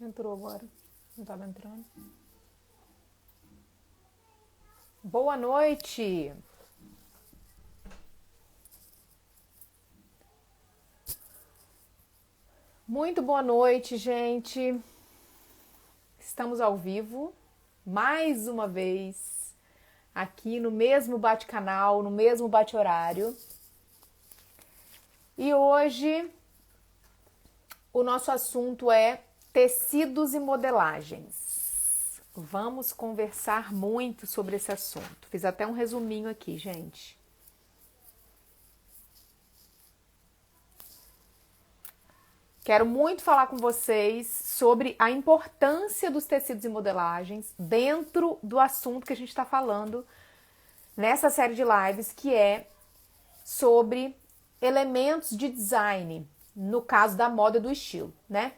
Entrou agora. Não estava entrando. Boa noite. Muito boa noite, gente. Estamos ao vivo, mais uma vez, aqui no mesmo bate-canal, no mesmo bate-horário. E hoje o nosso assunto é tecidos e modelagens. Vamos conversar muito sobre esse assunto. Fiz até um resuminho aqui, gente. Quero muito falar com vocês sobre a importância dos tecidos e modelagens dentro do assunto que a gente está falando nessa série de lives, que é sobre elementos de design, no caso da moda e do estilo, né?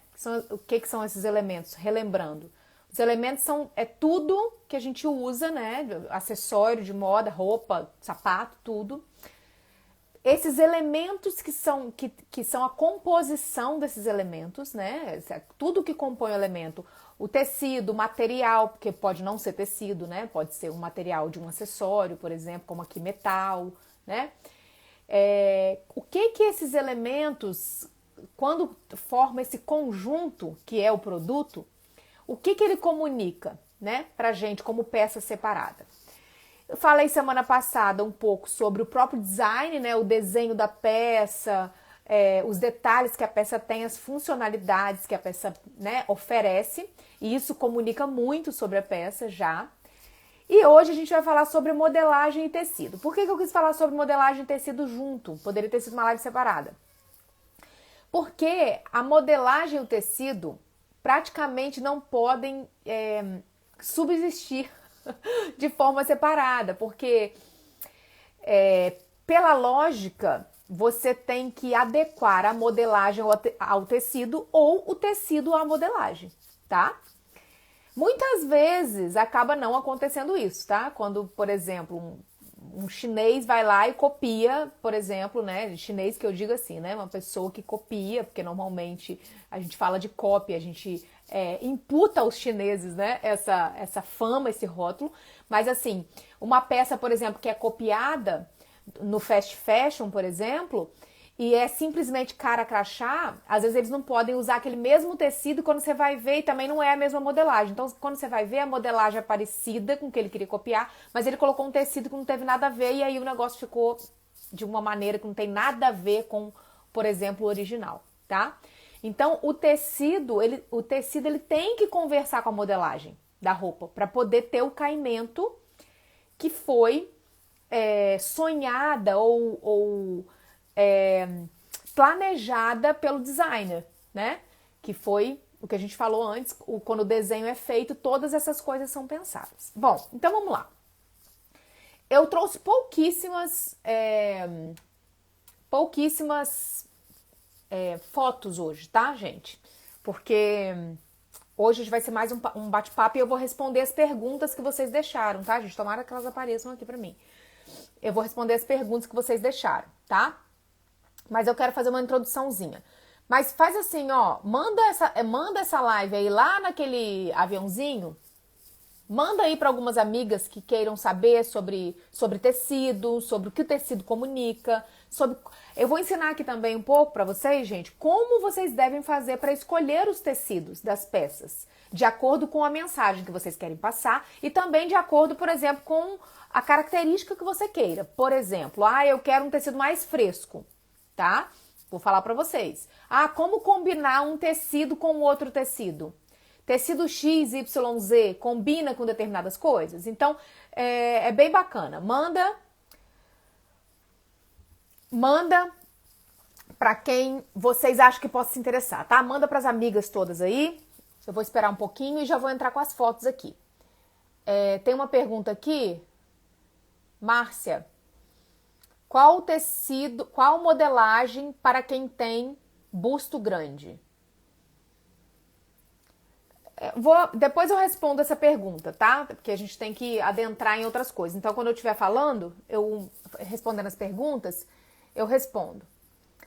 O que são esses elementos? Relembrando, os elementos é tudo que a gente usa, né? Acessório de moda, roupa, sapato, tudo. Esses elementos que são a composição desses elementos, né? Tudo que compõe o elemento, o tecido, o material, porque pode não ser tecido, né? Pode ser um material de um acessório, por exemplo, como aqui metal, né? O que esses elementos, quando formam esse conjunto que é o produto, o que ele comunica, né? Pra gente como peça separada. Eu falei semana passada um pouco sobre o próprio design, né? O desenho da peça, os detalhes que a peça tem, as funcionalidades que a peça, né, oferece. E isso comunica muito sobre a peça já. E hoje a gente vai falar sobre modelagem e tecido. Por que eu quis falar sobre modelagem e tecido junto? Poderia ter sido uma live separada. Porque a modelagem e o tecido praticamente não podem subsistir de forma separada, porque pela lógica você tem que adequar a modelagem ao tecido ou o tecido à modelagem, tá? Muitas vezes acaba não acontecendo isso, tá? Quando, por exemplo, um chinês vai lá e copia, por exemplo, né? Chinês que eu digo assim, né? Uma pessoa que copia, porque normalmente a gente fala de cópia, a gente imputa aos chineses, né? Essa fama, esse rótulo. Mas assim, uma peça, por exemplo, que é copiada no fast fashion, por exemplo, e é simplesmente cara crachá, às vezes eles não podem usar aquele mesmo tecido quando você vai ver e também não é a mesma modelagem. Então, quando você vai ver, a modelagem é parecida com o que ele queria copiar, mas ele colocou um tecido que não teve nada a ver e aí o negócio ficou de uma maneira que não tem nada a ver com, por exemplo, o original, tá? Então, o tecido ele tem que conversar com a modelagem da roupa para poder ter o caimento que foi sonhada ou planejada pelo designer, né? Que foi o que a gente falou antes, quando o desenho é feito, todas essas coisas são pensadas. Bom, então vamos lá. Eu trouxe pouquíssimas fotos hoje, tá, gente? Porque hoje vai ser mais um bate-papo e eu vou responder as perguntas que vocês deixaram, tá, gente? Tomara que elas apareçam aqui pra mim. Eu vou responder as perguntas que vocês deixaram, tá? Mas eu quero fazer uma introduçãozinha. Mas faz assim, ó, manda essa live aí lá naquele aviãozinho. Manda aí para algumas amigas que queiram saber sobre tecido, sobre o que o tecido comunica, eu vou ensinar aqui também um pouco para vocês, gente, como vocês devem fazer para escolher os tecidos das peças, de acordo com a mensagem que vocês querem passar e também de acordo, por exemplo, com a característica que você queira. Por exemplo, eu quero um tecido mais fresco, tá? Vou falar para vocês. Como combinar um tecido com outro tecido? Tecido X, Y, Z combina com determinadas coisas? Então, é bem bacana. Manda para quem vocês acham que possa se interessar, tá? Manda para as amigas todas aí. Eu vou esperar um pouquinho e já vou entrar com as fotos aqui. Tem uma pergunta aqui. Márcia, qual tecido, qual modelagem para quem tem busto grande? Depois eu respondo essa pergunta, tá? Porque a gente tem que adentrar em outras coisas. Então, quando eu estiver falando, respondendo as perguntas, eu respondo.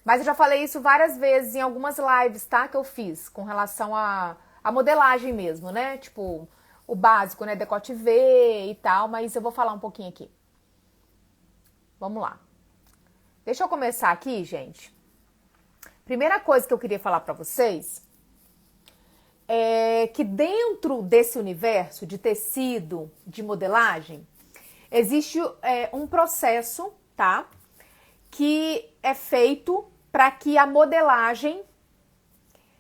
Mas eu já falei isso várias vezes em algumas lives, tá? Que eu fiz com relação à modelagem mesmo, né? Tipo, o básico, né? Decote V e tal, mas eu vou falar um pouquinho aqui. Vamos lá. Deixa eu começar aqui, gente. Primeira coisa que eu queria falar pra vocês é que dentro desse universo de tecido, de modelagem, existe um processo, tá? Que é feito para que a modelagem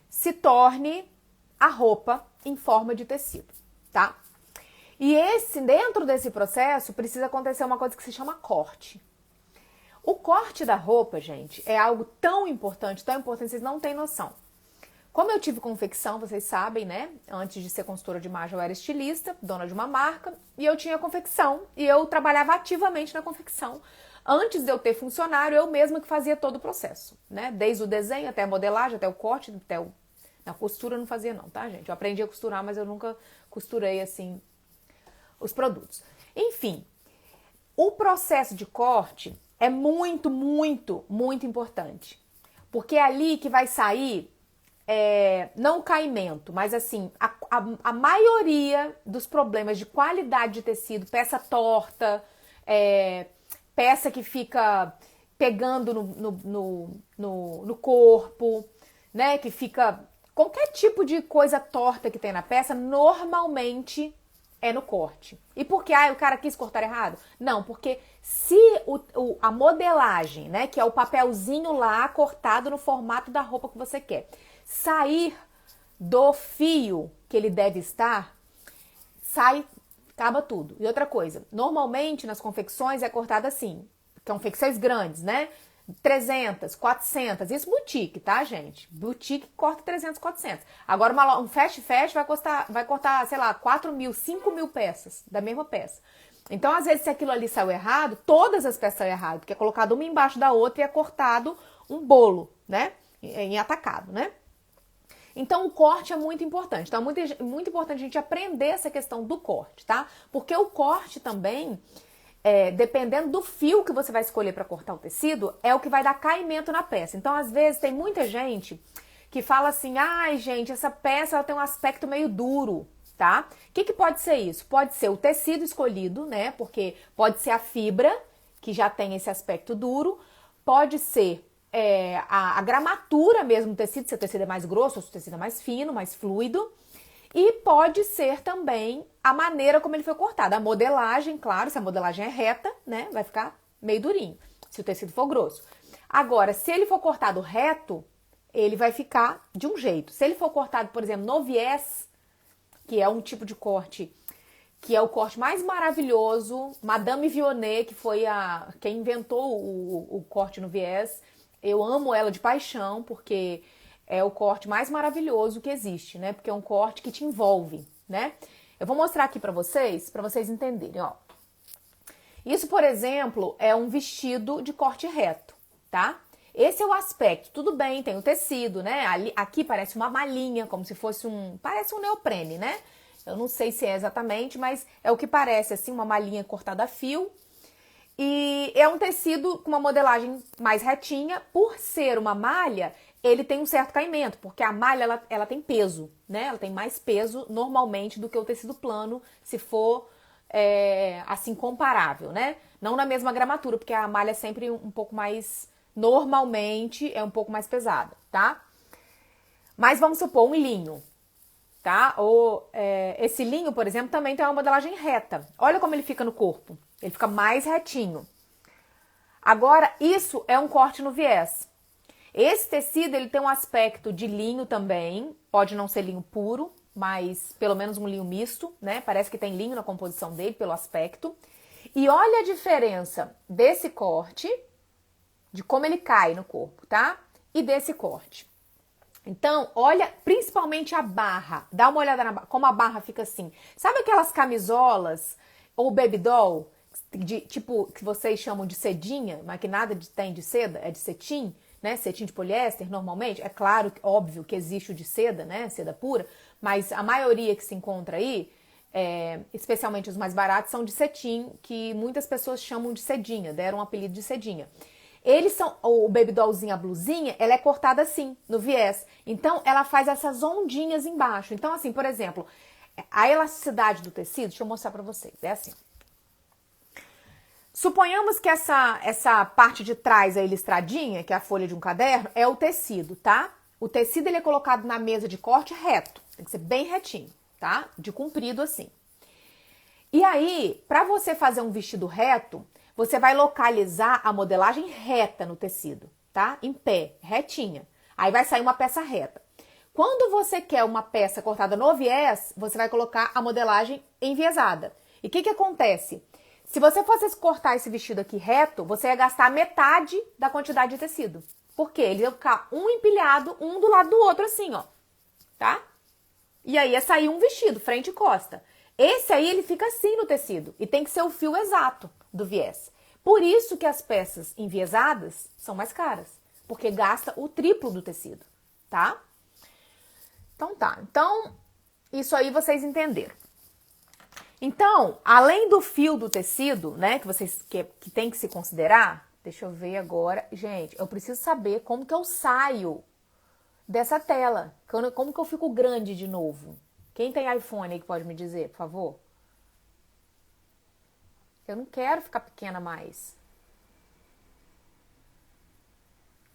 se torne a roupa em forma de tecido, tá? E dentro desse processo precisa acontecer uma coisa que se chama corte. O corte da roupa, gente, é algo tão importante, vocês não têm noção. Como eu tive confecção, vocês sabem, né? Antes de ser consultora de imagem, eu era estilista, dona de uma marca, e eu tinha confecção, e eu trabalhava ativamente na confecção. Antes de eu ter funcionário, eu mesma que fazia todo o processo, né? Desde o desenho até a modelagem, até o corte, na costura eu não fazia não, tá, gente? Eu aprendi a costurar, mas eu nunca costurei, assim, os produtos. Enfim, o processo de corte é muito, muito, muito importante. Porque é ali que vai sair, não o caimento, mas assim, a maioria dos problemas de qualidade de tecido, peça torta, peça que fica pegando no corpo, né? Que fica. Qualquer tipo de coisa torta que tem na peça, normalmente é no corte. E por que? O cara quis cortar errado? Não, porque se a modelagem, né, que é o papelzinho lá cortado no formato da roupa que você quer, sair do fio que ele deve estar, acaba tudo. E outra coisa, normalmente nas confecções é cortado assim, confecções grandes, né? 300, 400, isso boutique, tá, gente? Boutique corta 300, 400. Agora um fast vai cortar, sei lá, 4 mil, 5 mil peças da mesma peça. Então, às vezes, se aquilo ali saiu errado, todas as peças saíram errado, porque é colocado uma embaixo da outra e é cortado um bolo, né? Em atacado, né? Então, o corte é muito importante. Então, é muito importante a gente aprender essa questão do corte, tá? Porque o corte também, dependendo do fio que você vai escolher para cortar o tecido, é o que vai dar caimento na peça. Então, às vezes, tem muita gente que fala assim, ai, gente, essa peça ela tem um aspecto meio duro, tá? O que pode ser isso? Pode ser o tecido escolhido, né? Porque pode ser a fibra, que já tem esse aspecto duro, pode ser a gramatura mesmo do tecido, se o tecido é mais grosso ou se o tecido é mais fino, mais fluido. E pode ser também a maneira como ele foi cortado. A modelagem, claro, se a modelagem é reta, né, vai ficar meio durinho, se o tecido for grosso. Agora, se ele for cortado reto, ele vai ficar de um jeito. Se ele for cortado, por exemplo, no viés, que é um tipo de corte que é o corte mais maravilhoso, Madame Vionnet, que foi quem inventou o corte no viés. Eu amo ela de paixão, porque é o corte mais maravilhoso que existe, né? Porque é um corte que te envolve, né? Eu vou mostrar aqui pra vocês entenderem, ó. Isso, por exemplo, é um vestido de corte reto, tá? Esse é o aspecto. Tudo bem, tem o tecido, né? Aqui parece uma malinha, como se fosse parece um neoprene, né? Eu não sei se é exatamente, mas é o que parece, assim, uma malinha cortada a fio. E é um tecido com uma modelagem mais retinha. Por ser uma malha, ele tem um certo caimento, porque a malha ela tem peso, né? Ela tem mais peso normalmente do que o tecido plano, se for assim comparável, né? Não na mesma gramatura, porque a malha é sempre um pouco mais, normalmente é um pouco mais pesada, tá? Mas vamos supor um linho, tá? Esse linho, por exemplo, também tem uma modelagem reta. Olha como ele fica no corpo. Ele fica mais retinho. Agora, isso é um corte no viés. Esse tecido, ele tem um aspecto de linho também. Pode não ser linho puro, mas pelo menos um linho misto, né? Parece que tem linho na composição dele, pelo aspecto. E olha a diferença desse corte, de como ele cai no corpo, tá? E desse corte. Então, olha principalmente a barra. Dá uma olhada como a barra fica assim. Sabe aquelas camisolas ou baby doll, tipo, que vocês chamam de sedinha, mas que nada tem de seda, é de cetim, né? Cetim de poliéster, normalmente. É claro, óbvio que existe o de seda, né? Seda pura, mas a maioria que se encontra aí, especialmente os mais baratos, são de cetim, que muitas pessoas chamam de sedinha, deram um apelido de sedinha. Eles são, o baby dollzinho, a blusinha, ela é cortada assim, no viés. Então, ela faz essas ondinhas embaixo. Então, assim, por exemplo, a elasticidade do tecido, deixa eu mostrar pra vocês, é assim. Suponhamos que essa parte de trás, a listradinha, que é a folha de um caderno, é o tecido, tá? O tecido ele é colocado na mesa de corte reto, tem que ser bem retinho, tá? De comprido assim. E aí, para você fazer um vestido reto, você vai localizar a modelagem reta no tecido, tá? Em pé, retinha. Aí vai sair uma peça reta. Quando você quer uma peça cortada no viés, você vai colocar a modelagem enviesada. E o que acontece? Se você fosse cortar esse vestido aqui reto, você ia gastar metade da quantidade de tecido. Por quê? Ele ia ficar um empilhado, um do lado do outro, assim, ó. Tá? E aí ia sair um vestido, frente e costa. Esse aí, ele fica assim no tecido. E tem que ser o fio exato do viés. Por isso que as peças enviesadas são mais caras. Porque gasta o triplo do tecido, tá? Então tá. Então, isso aí vocês entenderam. Então, além do fio do tecido, né, que tem que se considerar, deixa eu ver agora. Gente, eu preciso saber como que eu saio dessa tela. Como que eu fico grande de novo? Quem tem iPhone aí que pode me dizer, por favor? Eu não quero ficar pequena mais.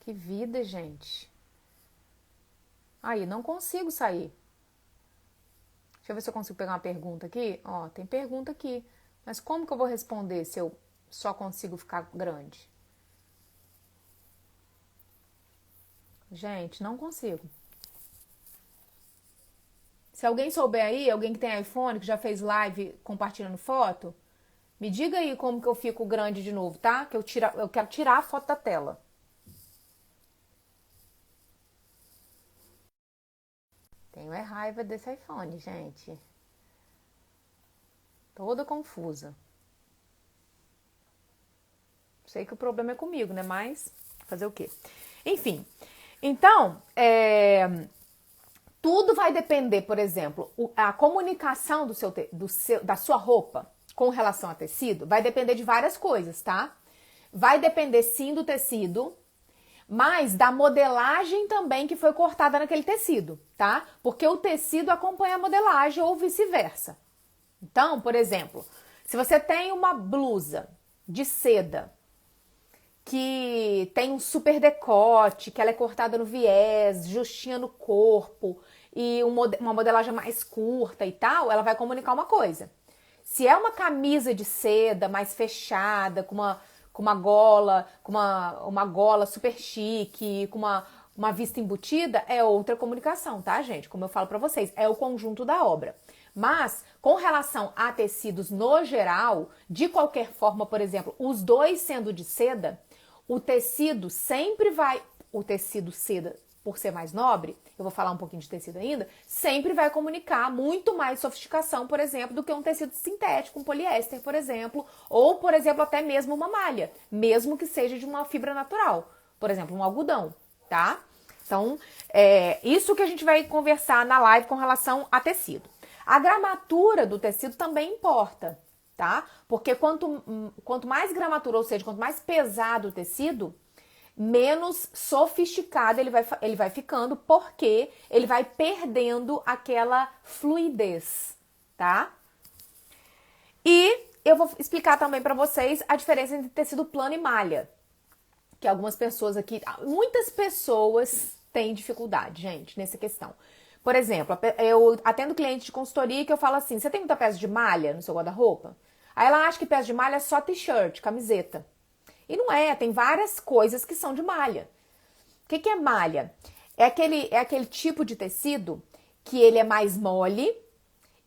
Que vida, gente. Aí, não consigo sair. Deixa eu ver se eu consigo pegar uma pergunta aqui. Ó, tem pergunta aqui. Mas como que eu vou responder se eu só consigo ficar grande? Gente, não consigo. Se alguém souber aí, alguém que tem iPhone, que já fez live compartilhando foto, me diga aí como que eu fico grande de novo, tá? Que eu quero tirar a foto da tela. Tenho raiva desse iPhone, gente. Toda confusa. Sei que o problema é comigo, né? Mas fazer o quê? Enfim. Então, tudo vai depender, por exemplo, a comunicação da sua roupa com relação a tecido vai depender de várias coisas, tá? Vai depender sim do tecido, mas da modelagem também que foi cortada naquele tecido, tá? Porque o tecido acompanha a modelagem ou vice-versa. Então, por exemplo, se você tem uma blusa de seda que tem um super decote, que ela é cortada no viés, justinha no corpo e uma modelagem mais curta e tal, ela vai comunicar uma coisa. Se é uma camisa de seda mais fechada, com uma gola, uma gola super chique, com uma vista embutida, é outra comunicação, tá, gente? Como eu falo pra vocês, é o conjunto da obra. Mas, com relação a tecidos no geral, de qualquer forma, por exemplo, os dois sendo de seda, o tecido sempre vai... O tecido seda, por ser mais nobre, eu vou falar um pouquinho de tecido ainda, sempre vai comunicar muito mais sofisticação, por exemplo, do que um tecido sintético, um poliéster, por exemplo, ou, por exemplo, até mesmo uma malha, mesmo que seja de uma fibra natural, por exemplo, um algodão, tá? Então, isso que a gente vai conversar na live com relação a tecido. A gramatura do tecido também importa, tá? Porque quanto mais gramatura, ou seja, quanto mais pesado o tecido, menos sofisticado ele vai ficando, porque ele vai perdendo aquela fluidez, tá? E eu vou explicar também para vocês a diferença entre tecido plano e malha, que algumas pessoas aqui, muitas pessoas têm dificuldade, gente, nessa questão. Por exemplo, eu atendo cliente de consultoria que eu falo assim, você tem muita peça de malha no seu guarda-roupa? Aí ela acha que peça de malha é só t-shirt, camiseta. E não é, tem várias coisas que são de malha. O que é malha? É aquele tipo de tecido que ele é mais mole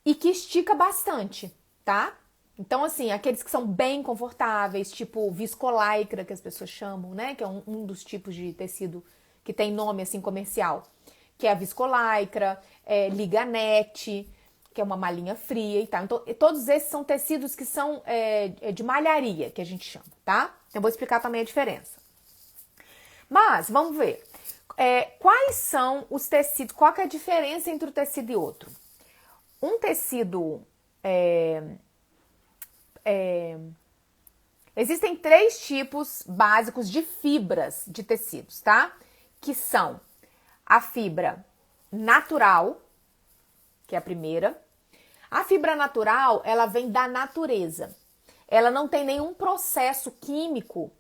e que estica bastante, tá? Então, assim, aqueles que são bem confortáveis, tipo viscolaicra, que as pessoas chamam, né? Que é um dos tipos de tecido que tem nome, assim, comercial. Que é a viscolaicra, liganete, que é uma malhinha fria e tal. Então, todos esses são tecidos que são de malharia, que a gente chama, tá? Eu vou explicar também a diferença. Mas, vamos ver. Quais são os tecidos? Qual que é a diferença entre um tecido e outro? Um tecido Existem 3 tipos básicos de fibras de tecidos, tá? Que são a fibra natural, que é a primeira. A fibra natural, ela vem da natureza. Ela não tem nenhum processo químico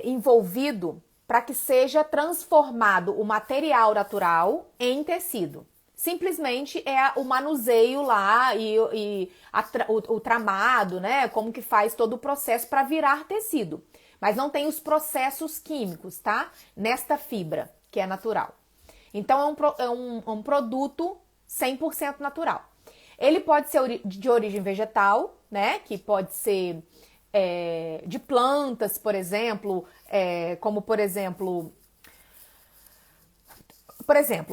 envolvido para que seja transformado o material natural em tecido. Simplesmente é o manuseio lá e o tramado, né? Como que faz todo o processo para virar tecido. Mas não tem os processos químicos, tá? Nesta fibra, que é natural. Então é um produto 100% natural. Ele pode ser de origem vegetal, né? Que pode ser de plantas, por exemplo, como por exemplo,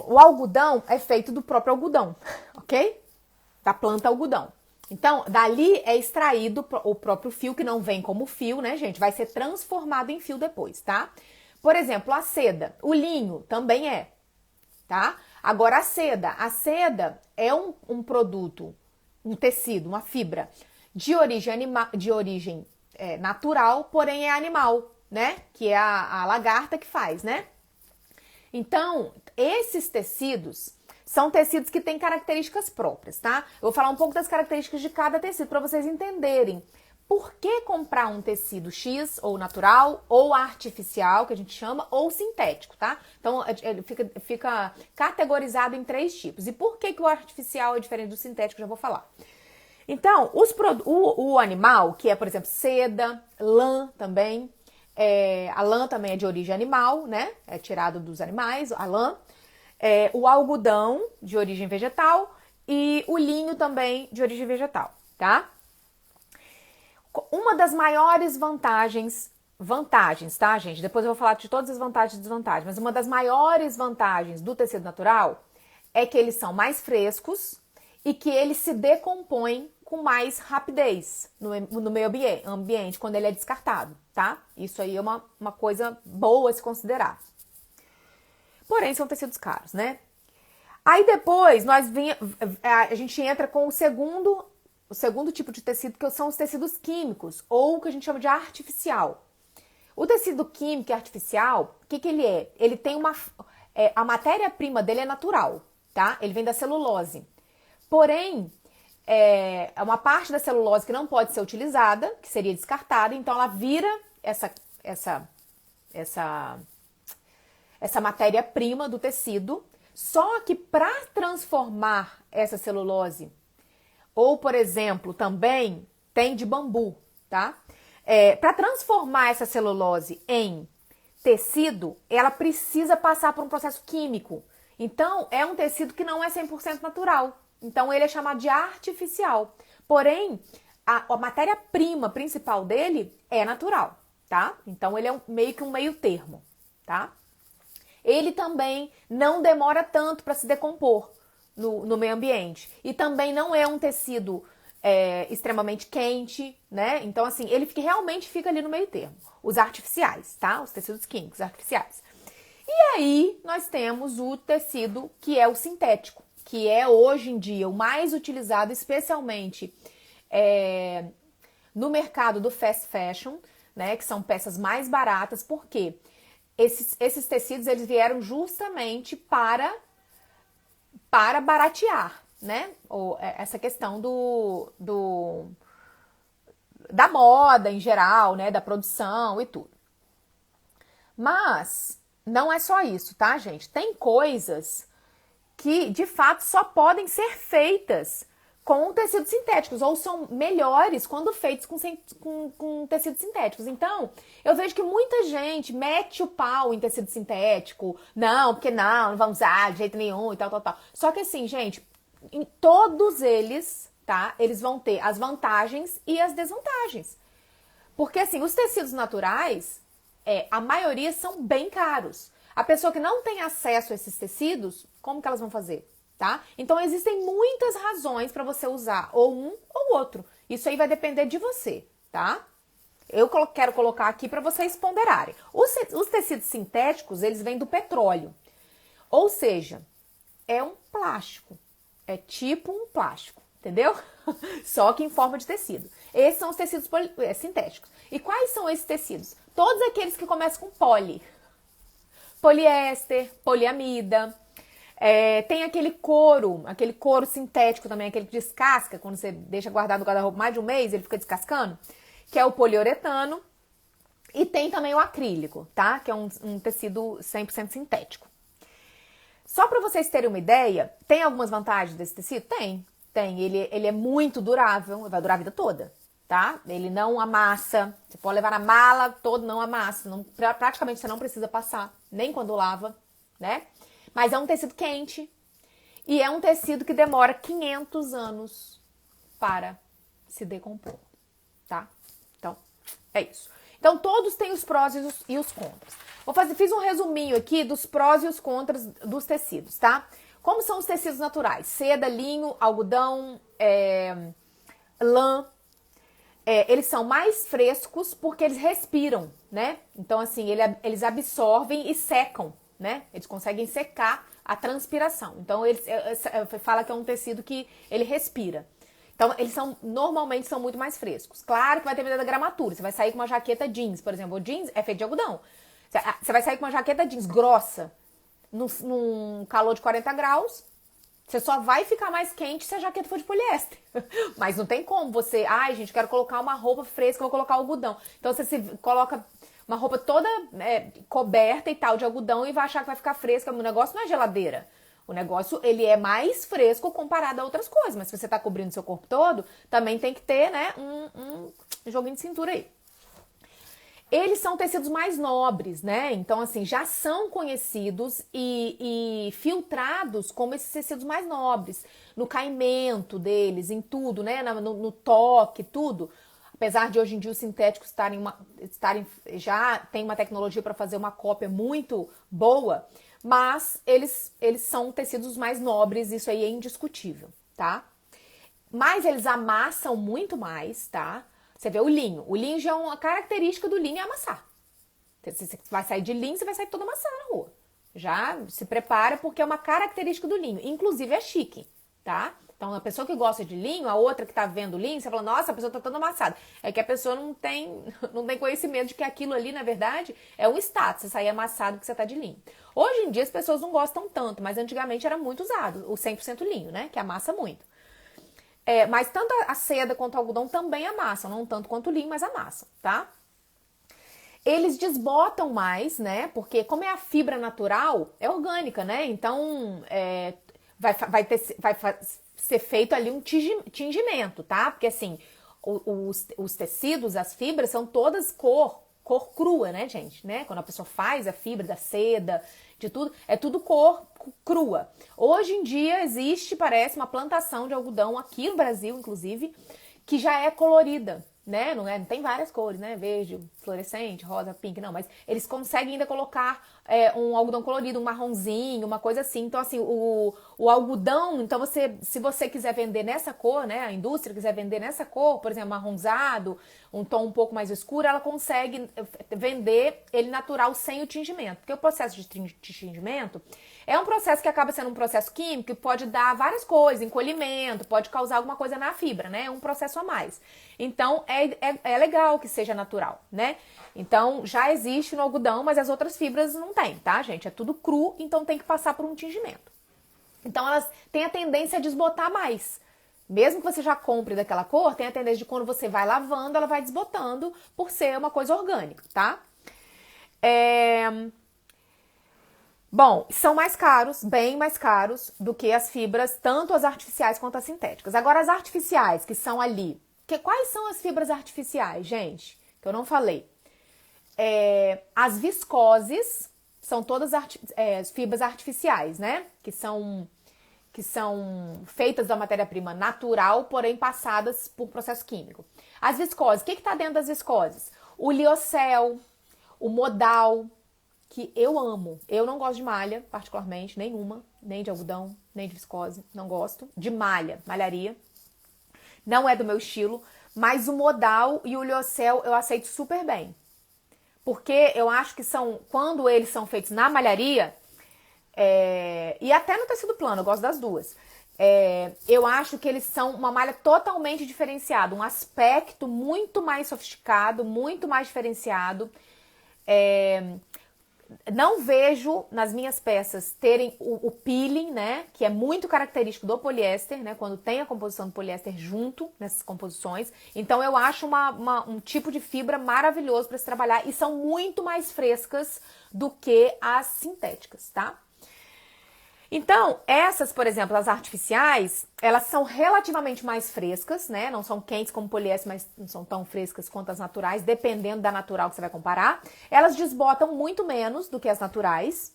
o algodão é feito do próprio algodão, ok? Da planta algodão. Então, dali é extraído o próprio fio, que não vem como fio, né, gente? Vai ser transformado em fio depois, tá? Por exemplo, a seda, o linho também tá? Agora, a seda é um produto, um tecido, uma fibra de origem natural, porém é animal, né? Que é a lagarta que faz, né? Então, esses tecidos são tecidos que têm características próprias, tá? Eu vou falar um pouco das características de cada tecido para vocês entenderem por que comprar um tecido X, ou natural, ou artificial, que a gente chama, ou sintético, tá? Então, ele fica categorizado em 3 tipos. E por que o artificial é diferente do sintético, já vou falar. Então, o animal, que é, por exemplo, seda, lã também, a lã também é de origem animal, né? É tirado dos animais, a lã. O algodão, de origem vegetal, e o linho também de origem vegetal, tá? Uma das maiores vantagens, tá, gente? Depois eu vou falar de todas as vantagens e desvantagens, mas uma das maiores vantagens do tecido natural é que eles são mais frescos e que ele se decompõe com mais rapidez no meio ambiente quando ele é descartado, tá? Isso aí é uma coisa boa a se considerar. Porém, são tecidos caros, né? Aí depois a gente entra com o segundo tipo de tecido, que são os tecidos químicos, ou o que a gente chama de artificial. O tecido químico e artificial, o que ele é? Ele tem a matéria-prima dele é natural, tá? Ele vem da celulose. Porém, uma parte da celulose que não pode ser utilizada, que seria descartada, então ela vira essa matéria-prima do tecido, só que para transformar essa celulose, ou por exemplo, também tem de bambu, tá? Para transformar essa celulose em tecido, ela precisa passar por um processo químico. Então, é um tecido que não é 100% natural. Então, ele é chamado de artificial. Porém, a matéria-prima principal dele é natural, tá? Então, ele é meio que um meio termo, tá? Ele também não demora tanto para se decompor no meio ambiente. E também não é um tecido extremamente quente, né? Então, assim, ele realmente fica ali no meio termo. Os artificiais, tá? Os tecidos químicos artificiais. E aí, nós temos o tecido que é o sintético, que é hoje em dia o mais utilizado, especialmente no mercado do fast fashion, né? Que são peças mais baratas, porque esses tecidos eles vieram justamente para baratear, né? Essa questão da moda em geral, né? Da produção e tudo. Mas não é só isso, tá, gente? Tem coisas que, de fato, só podem ser feitas com tecidos sintéticos, ou são melhores quando feitos com tecidos sintéticos. Então, eu vejo que muita gente mete o pau em tecido sintético. Não, porque não vamos usar de jeito nenhum e tal. Só que assim, gente, em todos eles, tá? Eles vão ter as vantagens e as desvantagens. Porque assim, os tecidos naturais, a maioria são bem caros. A pessoa que não tem acesso a esses tecidos, como que elas vão fazer? Tá? Então, existem muitas razões para você usar ou um ou outro. Isso aí vai depender de você, tá? Eu quero colocar aqui para vocês ponderarem. Os tecidos sintéticos, eles vêm do petróleo. Ou seja, é um plástico. É tipo um plástico, entendeu? Só que em forma de tecido. Esses são os tecidos sintéticos. E quais são esses tecidos? Todos aqueles que começam com poli. Poliéster, poliamida. Tem aquele couro sintético também, aquele que descasca, quando você deixa guardado no guarda-roupa mais de um mês, ele fica descascando, que é o poliuretano. E tem também o acrílico, tá? Que é um tecido 100% sintético. Só para vocês terem uma ideia, tem algumas vantagens desse tecido? Tem. Ele é muito durável, vai durar a vida toda, tá? Ele não amassa, você pode levar na mala toda, não amassa. Praticamente você não precisa passar, nem quando lava, né? Mas é um tecido quente e é um tecido que demora 500 anos para se decompor, tá? Então, é isso. Então, todos têm os prós e os contras. Fiz um resuminho aqui dos prós e os contras dos tecidos, tá? Como são os tecidos naturais? Seda, linho, algodão, lã. Eles são mais frescos porque eles respiram, né? Então, assim, eles absorvem e secam, né? Eles conseguem secar a transpiração. Então, fala que é um tecido que ele respira. Então, eles normalmente são muito mais frescos. Claro que vai depender da gramatura. Você vai sair com uma jaqueta jeans, por exemplo. O jeans é feito de algodão. Você vai sair com uma jaqueta jeans grossa, num calor de 40 graus, você só vai ficar mais quente se a jaqueta for de poliéster. Mas não tem como você... Ai, gente, quero colocar uma roupa fresca, vou colocar algodão. Então, você se coloca uma roupa toda coberta e tal de algodão e vai achar que vai ficar fresca. O negócio não é geladeira. O negócio, ele é mais fresco comparado a outras coisas. Mas se você tá cobrindo seu corpo todo, também tem que ter, né, um joguinho de cintura aí. Eles são tecidos mais nobres, né? Então, assim, já são conhecidos e filtrados como esses tecidos mais nobres. No caimento deles, em tudo, né? No toque, tudo. Apesar de hoje em dia os sintéticos já tem uma tecnologia para fazer uma cópia muito boa, mas eles são tecidos mais nobres, isso aí é indiscutível, tá? Mas eles amassam muito mais, tá? Você vê o linho. O linho já é uma característica do linho é amassar. Você vai sair de linho, você vai sair todo amassado na rua. Já se prepara porque é uma característica do linho. Inclusive é chique, tá? Então, a pessoa que gosta de linho, a outra que tá vendo linho, você fala, nossa, a pessoa tá toda amassada. É que a pessoa não tem conhecimento de que aquilo ali, na verdade, é um status, você sair amassado porque você tá de linho. Hoje em dia as pessoas não gostam tanto, mas antigamente era muito usado o 100% linho, né? Que amassa muito. Mas tanto a seda quanto o algodão também amassam, não tanto quanto o linho, mas amassam, tá? Eles desbotam mais, né? Porque como é a fibra natural, é orgânica, né? Então, vai ser feito ali um tingimento, tá? Porque assim, os tecidos, as fibras são todas cor crua, né, gente? Né? Quando a pessoa faz a fibra da seda, de tudo, é tudo cor crua. Hoje em dia existe, parece, uma plantação de algodão aqui no Brasil, inclusive, que já é colorida, né? Não tem várias cores, né? Verde, fluorescente, rosa, pink, não. Mas eles conseguem ainda colocar um algodão colorido, um marronzinho, uma coisa assim. Então, assim, o algodão, então se você quiser vender nessa cor, né? A indústria quiser vender nessa cor, por exemplo, marronzado, um tom um pouco mais escuro, ela consegue vender ele natural sem o tingimento. Porque o processo de tingimento é um processo que acaba sendo um processo químico que pode dar várias coisas, encolhimento, pode causar alguma coisa na fibra, né? É um processo a mais. Então, é legal que seja natural, né? Então, já existe no algodão, mas as outras fibras não tem, tá, gente? É tudo cru, então tem que passar por um tingimento. Então, elas têm a tendência a desbotar mais. Mesmo que você já compre daquela cor, tem a tendência de quando você vai lavando, ela vai desbotando por ser uma coisa orgânica, tá? Bom, são mais caros, bem mais caros do que as fibras, tanto as artificiais quanto as sintéticas. Agora, as artificiais, que são ali... Quais são as fibras artificiais, gente? Que eu não falei. As viscoses são todas fibras artificiais, né? Que são feitas da matéria-prima natural, porém passadas por processo químico. As viscoses, o que está dentro das viscoses? O liocel, o modal, que eu amo. Eu não gosto de malha, particularmente, nenhuma, nem de algodão, nem de viscose, não gosto. De malharia. Não é do meu estilo, mas o modal e o liocel eu aceito super bem. Porque eu acho que quando eles são feitos na malharia, e até no tecido plano, eu gosto das duas, Eu acho que eles são uma malha totalmente diferenciada, um aspecto muito mais sofisticado, muito mais diferenciado. Não vejo nas minhas peças terem o peeling, né, que é muito característico do poliéster, né, quando tem a composição do poliéster junto nessas composições. Então eu acho um tipo de fibra maravilhoso para se trabalhar e são muito mais frescas do que as sintéticas, tá? Então, essas, por exemplo, as artificiais, elas são relativamente mais frescas, né? Não são quentes como poliéster, mas não são tão frescas quanto as naturais, dependendo da natural que você vai comparar. Elas desbotam muito menos do que as naturais.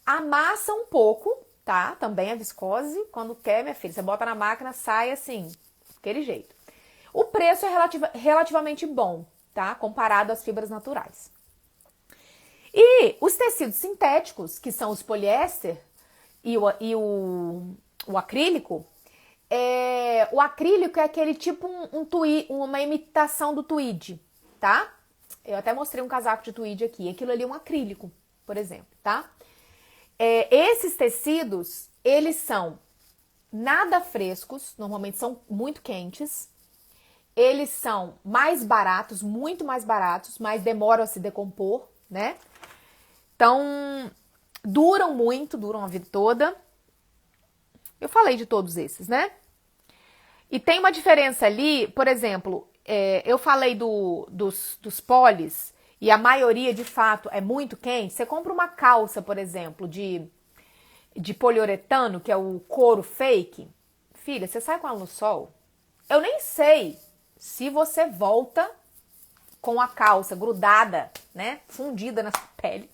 Amassam um pouco, tá? Também a viscose, quando quer, minha filha, você bota na máquina, sai assim, aquele jeito. O preço é relativamente bom, tá? Comparado às fibras naturais. E os tecidos sintéticos, que são os poliéster, e o acrílico, o acrílico é aquele tipo uma imitação do tweed, tá? Eu até mostrei um casaco de tweed aqui. Aquilo ali é um acrílico, por exemplo, tá? Esses tecidos, eles são nada frescos, normalmente são muito quentes. Eles são mais baratos, muito mais baratos, mas demoram a se decompor, né? Então, duram muito, duram a vida toda. Eu falei de todos esses, né? E tem uma diferença ali, por exemplo, eu falei dos polis, e a maioria, de fato, é muito quente. Você compra uma calça, por exemplo, de poliuretano, que é o couro fake. Filha, você sai com ela no sol. Eu nem sei se você volta com a calça grudada, né? Fundida na sua pele.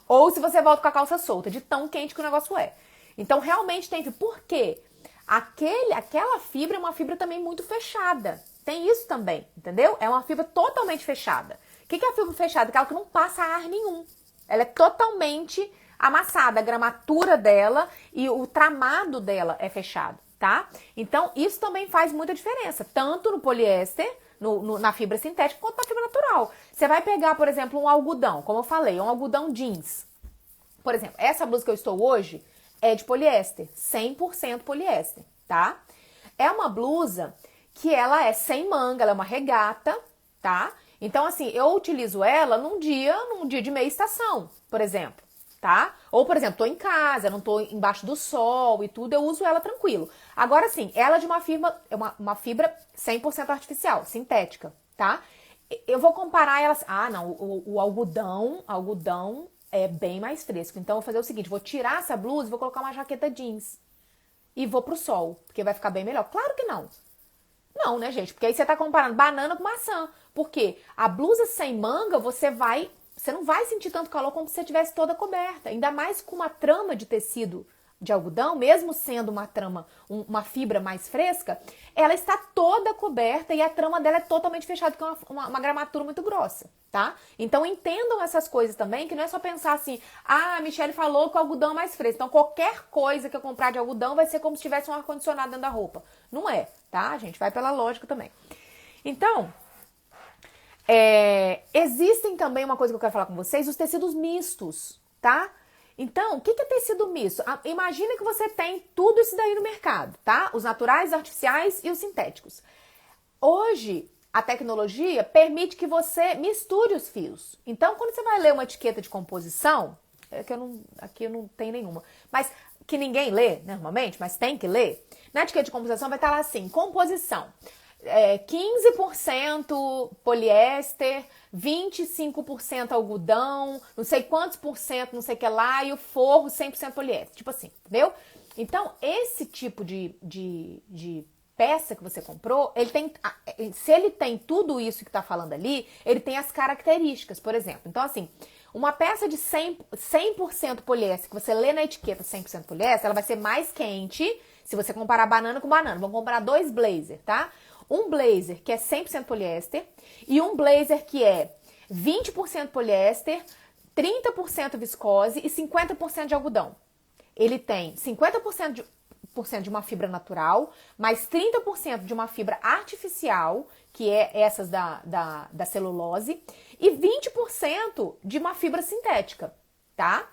Ou se você volta com a calça solta, de tão quente que o negócio é. Então, realmente tem fibra. Por quê? Aquela fibra é uma fibra também muito fechada. Tem isso também, entendeu? É uma fibra totalmente fechada. O que é a fibra fechada? Aquela que não passa ar nenhum. Ela é totalmente amassada. A gramatura dela e o tramado dela é fechado, tá? Então, isso também faz muita diferença. Tanto no poliéster, na fibra sintética, quanto na fibra natural. Você vai pegar, por exemplo, um algodão, como eu falei, um algodão jeans. Por exemplo, essa blusa que eu estou hoje é de poliéster, 100% poliéster, tá? É uma blusa que ela é sem manga, ela é uma regata, tá? Então, assim, eu utilizo ela num dia de meia estação, por exemplo, tá? Ou, por exemplo, tô em casa, não tô embaixo do sol e tudo, eu uso ela tranquilo. Agora, sim, ela é de uma fibra 100% artificial, sintética, tá? Eu vou comparar elas... Ah, não, o algodão é bem mais fresco. Então, eu vou fazer o seguinte, vou tirar essa blusa e vou colocar uma jaqueta jeans. E vou pro sol, porque vai ficar bem melhor. Claro que não. Não, né, gente? Porque aí você tá comparando banana com maçã. Por quê? A blusa sem manga, você não vai sentir tanto calor como se você tivesse toda coberta. Ainda mais com uma trama de tecido de algodão, mesmo sendo uma trama, uma fibra mais fresca, ela está toda coberta e a trama dela é totalmente fechada, que é uma gramatura muito grossa, tá? Então entendam essas coisas também, que não é só pensar assim, a Michelle falou que o algodão é mais fresco, então qualquer coisa que eu comprar de algodão vai ser como se tivesse um ar-condicionado dentro da roupa. Não é, tá, gente? Vai pela lógica também. Então, existem também, uma coisa que eu quero falar com vocês, os tecidos mistos, tá? Então, o que é tecido misto? Imagina que você tem tudo isso daí no mercado, tá? Os naturais, os artificiais e os sintéticos. Hoje, a tecnologia permite que você misture os fios. Então, quando você vai ler uma etiqueta de composição, aqui eu não tenho nenhuma, mas que ninguém lê normalmente, mas tem que ler, na etiqueta de composição vai estar lá assim, composição. 15% poliéster, 25% algodão, não sei quantos por cento, não sei o que lá, e o forro 100% poliéster, tipo assim, entendeu? Então, esse tipo de peça que você comprou, se ele tem tudo isso que tá falando ali, ele tem as características, por exemplo. Então, assim, uma peça de 100% poliéster, que você lê na etiqueta 100% poliéster, ela vai ser mais quente, se você comparar banana com banana. Vamos comparar dois blazer, tá? Um blazer que é 100% poliéster e um blazer que é 20% poliéster, 30% viscose e 50% de algodão. Ele tem 50% de uma fibra natural, mais 30% de uma fibra artificial, que é essas da celulose, e 20% de uma fibra sintética, tá?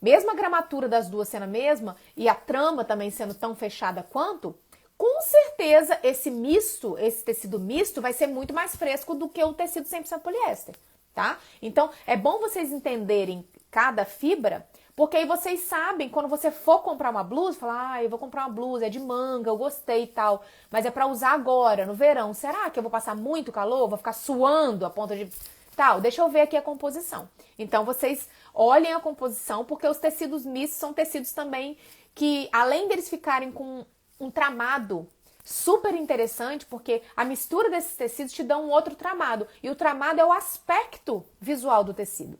mesmo a gramatura das duas sendo a mesma e a trama também sendo tão fechada quanto, com certeza esse misto, esse tecido misto vai ser muito mais fresco do que o tecido 100% poliéster, tá? Então, é bom vocês entenderem cada fibra, porque aí vocês sabem, quando você for comprar uma blusa, falar, eu vou comprar uma blusa, é de manga, eu gostei e tal, mas é pra usar agora, no verão. Será que eu vou passar muito calor? Vou ficar suando a ponta de... Tal, deixa eu ver aqui a composição. Então, vocês olhem a composição, porque os tecidos mistos são tecidos também que, além deles ficarem com um tramado super interessante, porque a mistura desses tecidos te dá um outro tramado, e o tramado é o aspecto visual do tecido.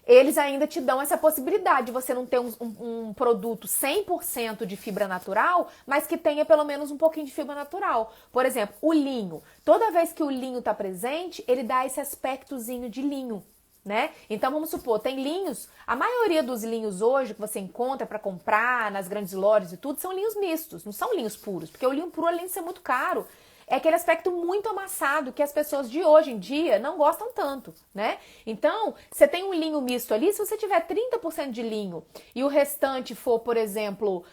Eles ainda te dão essa possibilidade de você não ter um produto 100% de fibra natural, mas que tenha pelo menos um pouquinho de fibra natural. Por exemplo, o linho. Toda vez que o linho está presente, ele dá esse aspectozinho de linho, né? Então, vamos supor, tem linhos, a maioria dos linhos hoje que você encontra para comprar nas grandes lojas e tudo, são linhos mistos, não são linhos puros, porque o linho puro, além de ser muito caro, é aquele aspecto muito amassado que as pessoas de hoje em dia não gostam tanto, né? Então, você tem um linho misto ali, se você tiver 30% de linho e o restante for, por exemplo,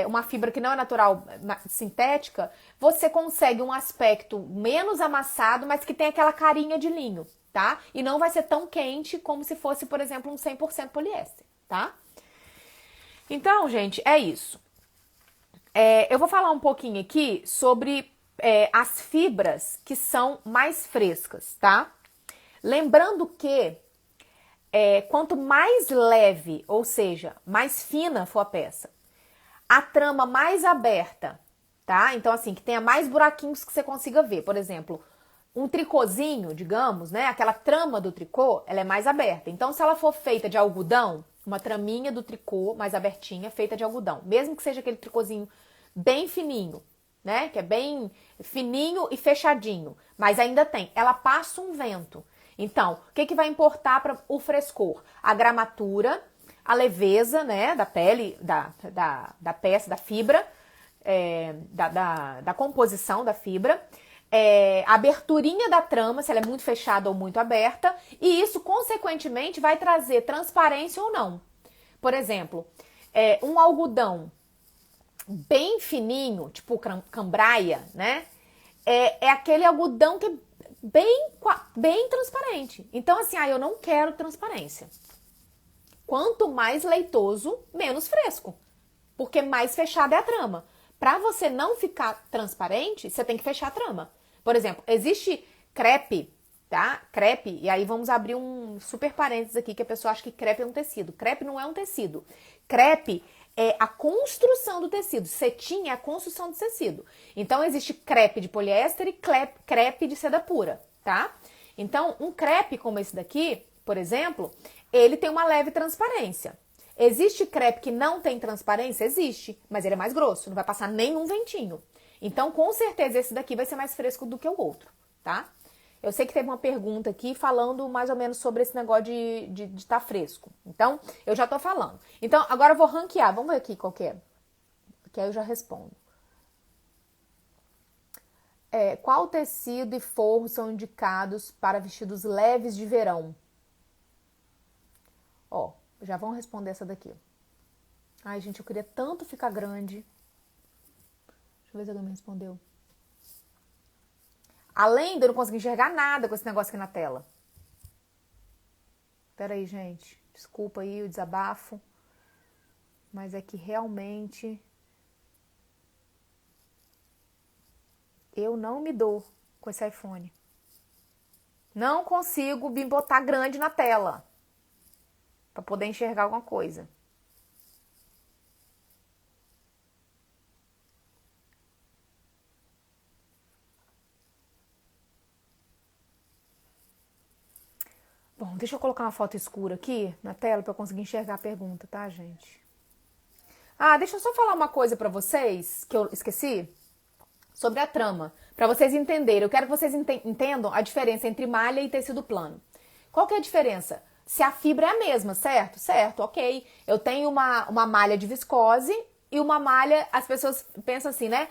uma fibra que não é natural, sintética, você consegue um aspecto menos amassado, mas que tem aquela carinha de linho, tá? E não vai ser tão quente como se fosse, por exemplo, um 100% poliéster, tá? Então, gente, é isso. Eu vou falar um pouquinho aqui sobre as fibras que são mais frescas, tá? Lembrando que quanto mais leve, ou seja, mais fina for a peça, a trama mais aberta, tá? Então, assim, que tenha mais buraquinhos que você consiga ver. Por exemplo, um tricôzinho, digamos, né? Aquela trama do tricô, ela é mais aberta. Então, se ela for feita de algodão, uma traminha do tricô mais abertinha, feita de algodão. Mesmo que seja aquele tricôzinho bem fininho, né? Que é bem fininho e fechadinho, mas ainda tem. Ela passa um vento. Então, o que vai importar para o frescor? A gramatura, a leveza, né? Da pele, da peça, da fibra, da composição da fibra, a aberturinha da trama, se ela é muito fechada ou muito aberta, e isso, consequentemente, vai trazer transparência ou não. Por exemplo, um algodão bem fininho, tipo cambraia, né? É aquele algodão que é bem transparente. Então, assim, eu não quero transparência. Quanto mais leitoso, menos fresco. Porque mais fechada é a trama. Para você não ficar transparente, você tem que fechar a trama. Por exemplo, existe crepe, tá? Crepe, e aí vamos abrir um super parênteses aqui, que a pessoa acha que crepe é um tecido. Crepe não é um tecido. Crepe é a construção do tecido. Cetim é a construção do tecido. Então, existe crepe de poliéster e crepe de seda pura, tá? Então, um crepe como esse daqui, por exemplo, ele tem uma leve transparência. Existe crepe que não tem transparência? Existe, mas ele é mais grosso, não vai passar nenhum ventinho. Então, com certeza, esse daqui vai ser mais fresco do que o outro, tá? Eu sei que teve uma pergunta aqui falando mais ou menos sobre esse negócio de estar fresco. Então, eu já tô falando. Então, agora eu vou ranquear. Vamos ver aqui qual que é. Que aí eu já respondo. Qual tecido e forro são indicados para vestidos leves de verão? Ó, já vão responder essa daqui. Ai, gente, eu queria tanto ficar grande. Deixa eu ver se alguém me respondeu. Além de eu não conseguir enxergar nada com esse negócio aqui na tela. Pera aí, gente. Desculpa aí o desabafo. Mas é que realmente eu não me dou com esse iPhone. Não consigo me botar grande na tela para poder enxergar alguma coisa. Bom, deixa eu colocar uma foto escura aqui na tela para eu conseguir enxergar a pergunta, tá, gente? Deixa eu só falar uma coisa para vocês que eu esqueci sobre a trama, para vocês entenderem. Eu quero que vocês entendam a diferença entre malha e tecido plano. Qual que é a diferença? Se a fibra é a mesma, certo? Certo, ok. Eu tenho uma malha de viscose e uma malha, as pessoas pensam assim, né?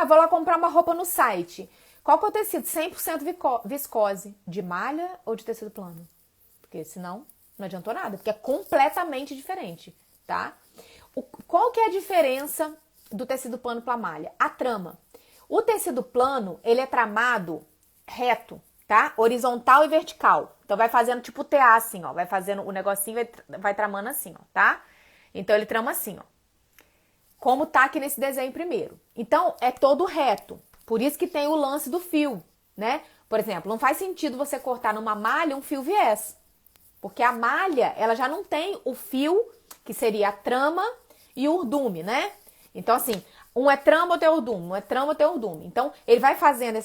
Vou lá comprar uma roupa no site. Qual que é o tecido? 100% viscose. De malha ou de tecido plano? Porque senão Não adiantou nada, porque é completamente diferente, tá? Qual que é a diferença do tecido plano para malha? A trama. O tecido plano, ele é tramado reto, tá? Horizontal e vertical. Então vai fazendo tipo TA assim, ó. Vai fazendo o negocinho, vai tramando assim, ó, tá? Então ele trama assim, ó. Como tá aqui nesse desenho primeiro. Então é todo reto. Por isso que tem o lance do fio, né? Por exemplo, não faz sentido você cortar numa malha um fio viés. Porque a malha, ela já não tem o fio, que seria a trama e o urdume, né? Então, assim, um é trama, outro é urdume, um é trama, outro é urdume. Então, ele vai fazendo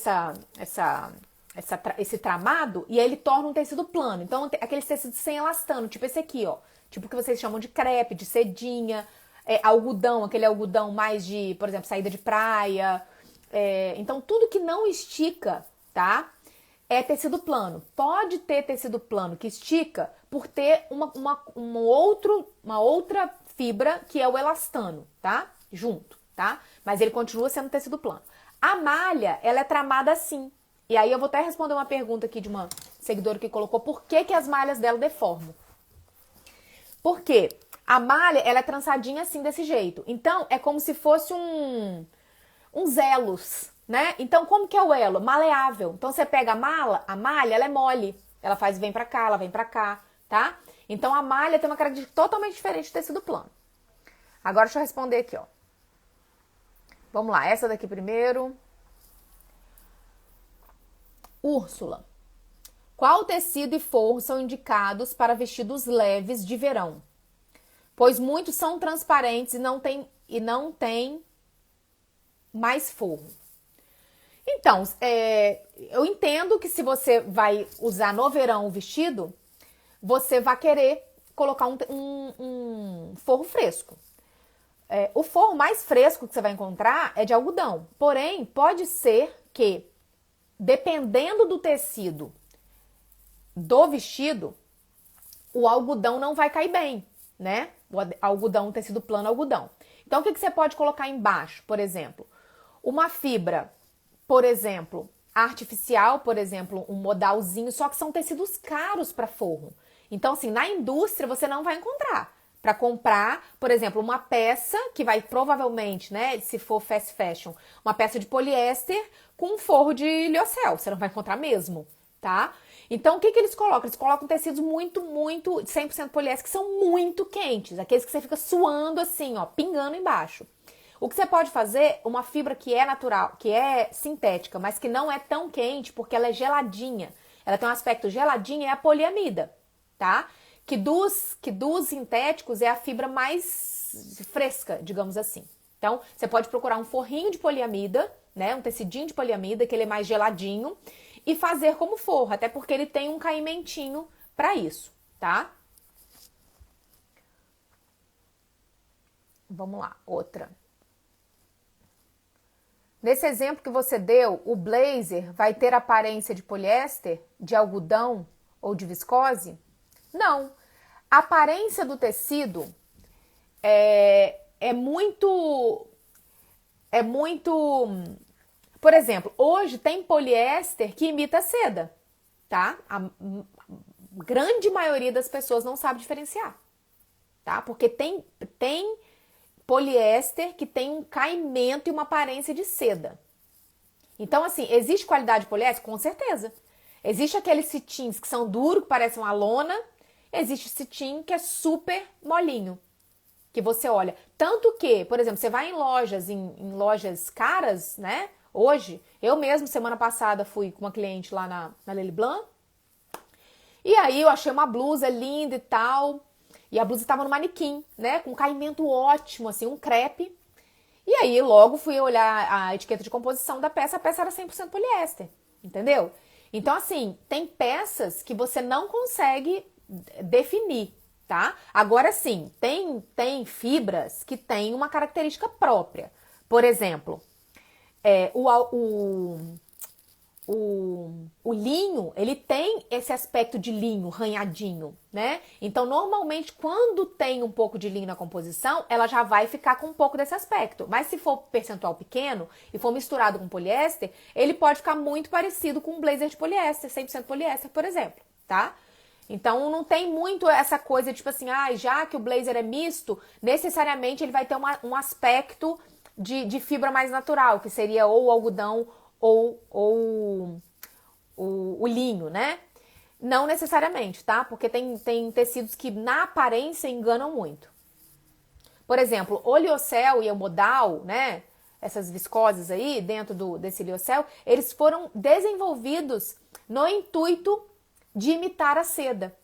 esse tramado e aí ele torna um tecido plano. Então, aqueles tecidos sem elastano, tipo esse aqui, ó. Tipo o que vocês chamam de crepe, de sedinha, algodão, aquele algodão mais de, por exemplo, saída de praia. Então, tudo que não estica, tá? É tecido plano. Pode ter tecido plano que estica por ter uma outra fibra que é o elastano, tá? Junto, tá? Mas ele continua sendo tecido plano. A malha, ela é tramada assim. E aí eu vou até responder uma pergunta aqui de uma seguidora que colocou por que as malhas dela deformam. Por quê? A malha, ela é trançadinha assim, desse jeito. Então, é como se fosse uns elos, né? Então, como que é o elo? Maleável. Então, você pega a malha, ela é mole. Ela vem pra cá, ela vem pra cá, tá? Então, a malha tem uma característica totalmente diferente do tecido plano. Agora, deixa eu responder aqui, ó. Vamos lá, essa daqui primeiro. Úrsula. Qual tecido e forro são indicados para vestidos leves de verão? Pois muitos são transparentes e não tem mais forro. Então, eu entendo que se você vai usar no verão o vestido, você vai querer colocar um forro fresco. O forro mais fresco que você vai encontrar é de algodão. Porém, pode ser que, dependendo do tecido do vestido, o algodão não vai cair bem, né? O algodão, o tecido plano algodão. Então, o que você pode colocar embaixo, por exemplo? Uma fibra, por exemplo, artificial, por exemplo, um modalzinho, só que são tecidos caros para forro. Então, assim, na indústria você não vai encontrar. Para comprar, por exemplo, uma peça que vai provavelmente, né, se for fast fashion, uma peça de poliéster com um forro de lyocell. Você não vai encontrar mesmo, tá? Então, o que eles colocam? Eles colocam tecidos muito, 100% poliéster, que são muito quentes. Aqueles que você fica suando assim, ó, pingando embaixo. O que você pode fazer, uma fibra que é natural, que é sintética, mas que não é tão quente, porque ela é geladinha. Ela tem um aspecto geladinho, é a poliamida, tá? Que dos sintéticos é a fibra mais fresca, digamos assim. Então, você pode procurar um forrinho de poliamida, né? Um tecidinho de poliamida, que ele é mais geladinho, e fazer como forro, até porque ele tem um caimentinho para isso, tá? Vamos lá, outra. Nesse exemplo que você deu, o blazer vai ter aparência de poliéster, de algodão ou de viscose? Não. A aparência do tecido é muito... Por exemplo, hoje tem poliéster que imita seda, tá? A grande maioria das pessoas não sabe diferenciar, tá? Porque tem poliéster que tem um caimento e uma aparência de seda. Então, assim, existe qualidade de poliéster? Com certeza. Existe aqueles cetins que são duros, que parecem uma lona. Existe cetim que é super molinho, que você olha. Tanto que, por exemplo, você vai em lojas caras, né? Hoje, eu mesmo, semana passada, fui com uma cliente lá na Lely Blanc. E aí eu achei uma blusa linda e tal. E a blusa estava no manequim, né? Com um caimento ótimo, assim, um crepe. E aí logo fui olhar a etiqueta de composição da peça. A peça era 100% poliéster, entendeu? Então, assim, tem peças que você não consegue definir, tá? Agora sim, tem fibras que têm uma característica própria. Por exemplo, o linho, ele tem esse aspecto de linho ranhadinho, né? Então, normalmente, quando tem um pouco de linho na composição, ela já vai ficar com um pouco desse aspecto. Mas se for percentual pequeno e for misturado com poliéster, ele pode ficar muito parecido com um blazer de poliéster, 100% poliéster, por exemplo, tá? Então não tem muito essa coisa, tipo assim, já que o blazer é misto, necessariamente ele vai ter um aspecto de fibra mais natural, que seria ou o algodão ou o linho, né? Não necessariamente, tá? Porque tem tecidos que na aparência enganam muito. Por exemplo, o liocel e o modal, né? Essas viscoses aí, dentro desse liocel, eles foram desenvolvidos no intuito de imitar a seda.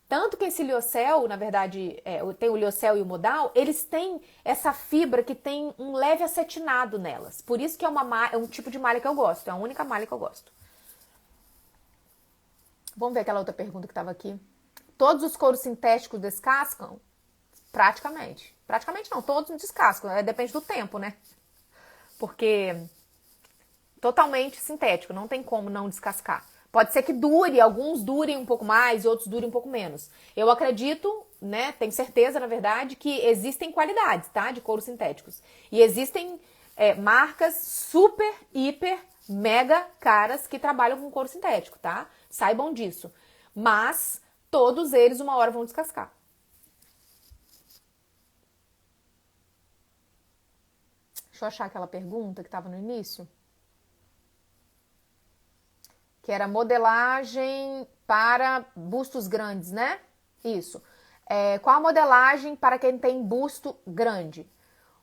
Tanto que esse liocel, na verdade, tem o liocel e o modal, eles têm essa fibra que tem um leve acetinado nelas. Por isso que é um tipo de malha que eu gosto, é a única malha que eu gosto. Vamos ver aquela outra pergunta que estava aqui. Todos os couros sintéticos descascam? Praticamente. Praticamente não, todos descascam. Depende do tempo, né? Porque totalmente sintético, não tem como não descascar. Pode ser que dure, alguns durem um pouco mais, outros durem um pouco menos. Eu acredito, né, tenho certeza, na verdade, que existem qualidades, tá, de couros sintéticos. E existem marcas super, hiper, mega caras que trabalham com couro sintético, tá? Saibam disso. Mas todos eles uma hora vão descascar. Deixa eu achar aquela pergunta que estava no início. Que era modelagem para bustos grandes, né? Isso. Qual a modelagem para quem tem busto grande?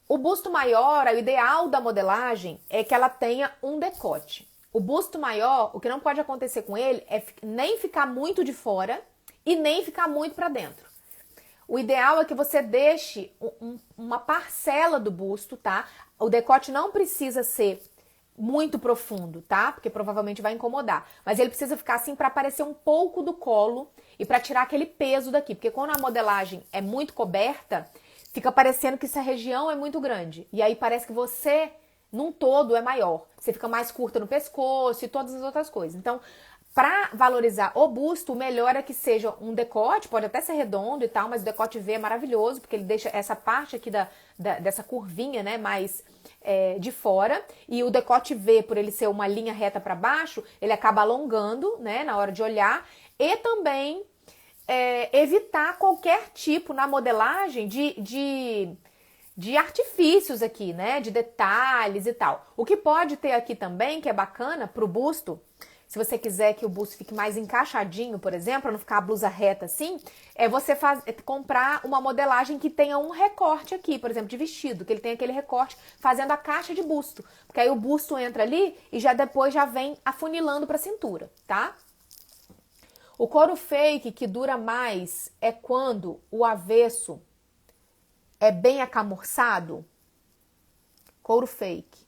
O busto maior, o ideal da modelagem é que ela tenha um decote. O busto maior, o que não pode acontecer com ele é nem ficar muito de fora e nem ficar muito para dentro. O ideal é que você deixe uma parcela do busto, tá? O decote não precisa ser muito profundo, tá? Porque provavelmente vai incomodar. Mas ele precisa ficar assim para aparecer um pouco do colo e para tirar aquele peso daqui. Porque quando a modelagem é muito coberta, fica parecendo que essa região é muito grande. E aí parece que você, num todo, é maior. Você fica mais curta no pescoço e todas as outras coisas. Então, para valorizar o busto, o melhor é que seja um decote, pode até ser redondo e tal, mas o decote V é maravilhoso, porque ele deixa essa parte aqui dessa curvinha, né, mais de fora. E o decote V, por ele ser uma linha reta para baixo, ele acaba alongando, né, na hora de olhar. E também evitar qualquer tipo na modelagem de artifícios aqui, né, de detalhes e tal. O que pode ter aqui também, que é bacana pro busto, se você quiser que o busto fique mais encaixadinho, por exemplo, para não ficar a blusa reta assim, é você comprar uma modelagem que tenha um recorte aqui, por exemplo, de vestido, que ele tenha aquele recorte fazendo a caixa de busto. Porque aí o busto entra ali e depois já vem afunilando para a cintura, tá? O couro fake que dura mais é quando o avesso é bem acamurçado? Couro fake.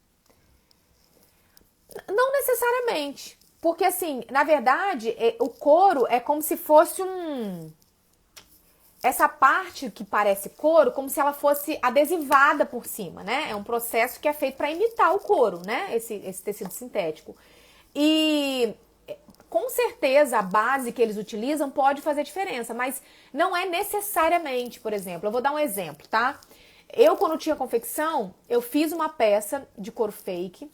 Não necessariamente. Porque, assim, na verdade, o couro é como se fosse essa parte que parece couro, como se ela fosse adesivada por cima, né? É um processo que é feito para imitar o couro, né? Esse tecido sintético. E com certeza a base que eles utilizam pode fazer diferença, mas não é necessariamente, por exemplo. Eu vou dar um exemplo, tá? Eu, quando tinha confecção, eu fiz uma peça de couro fake,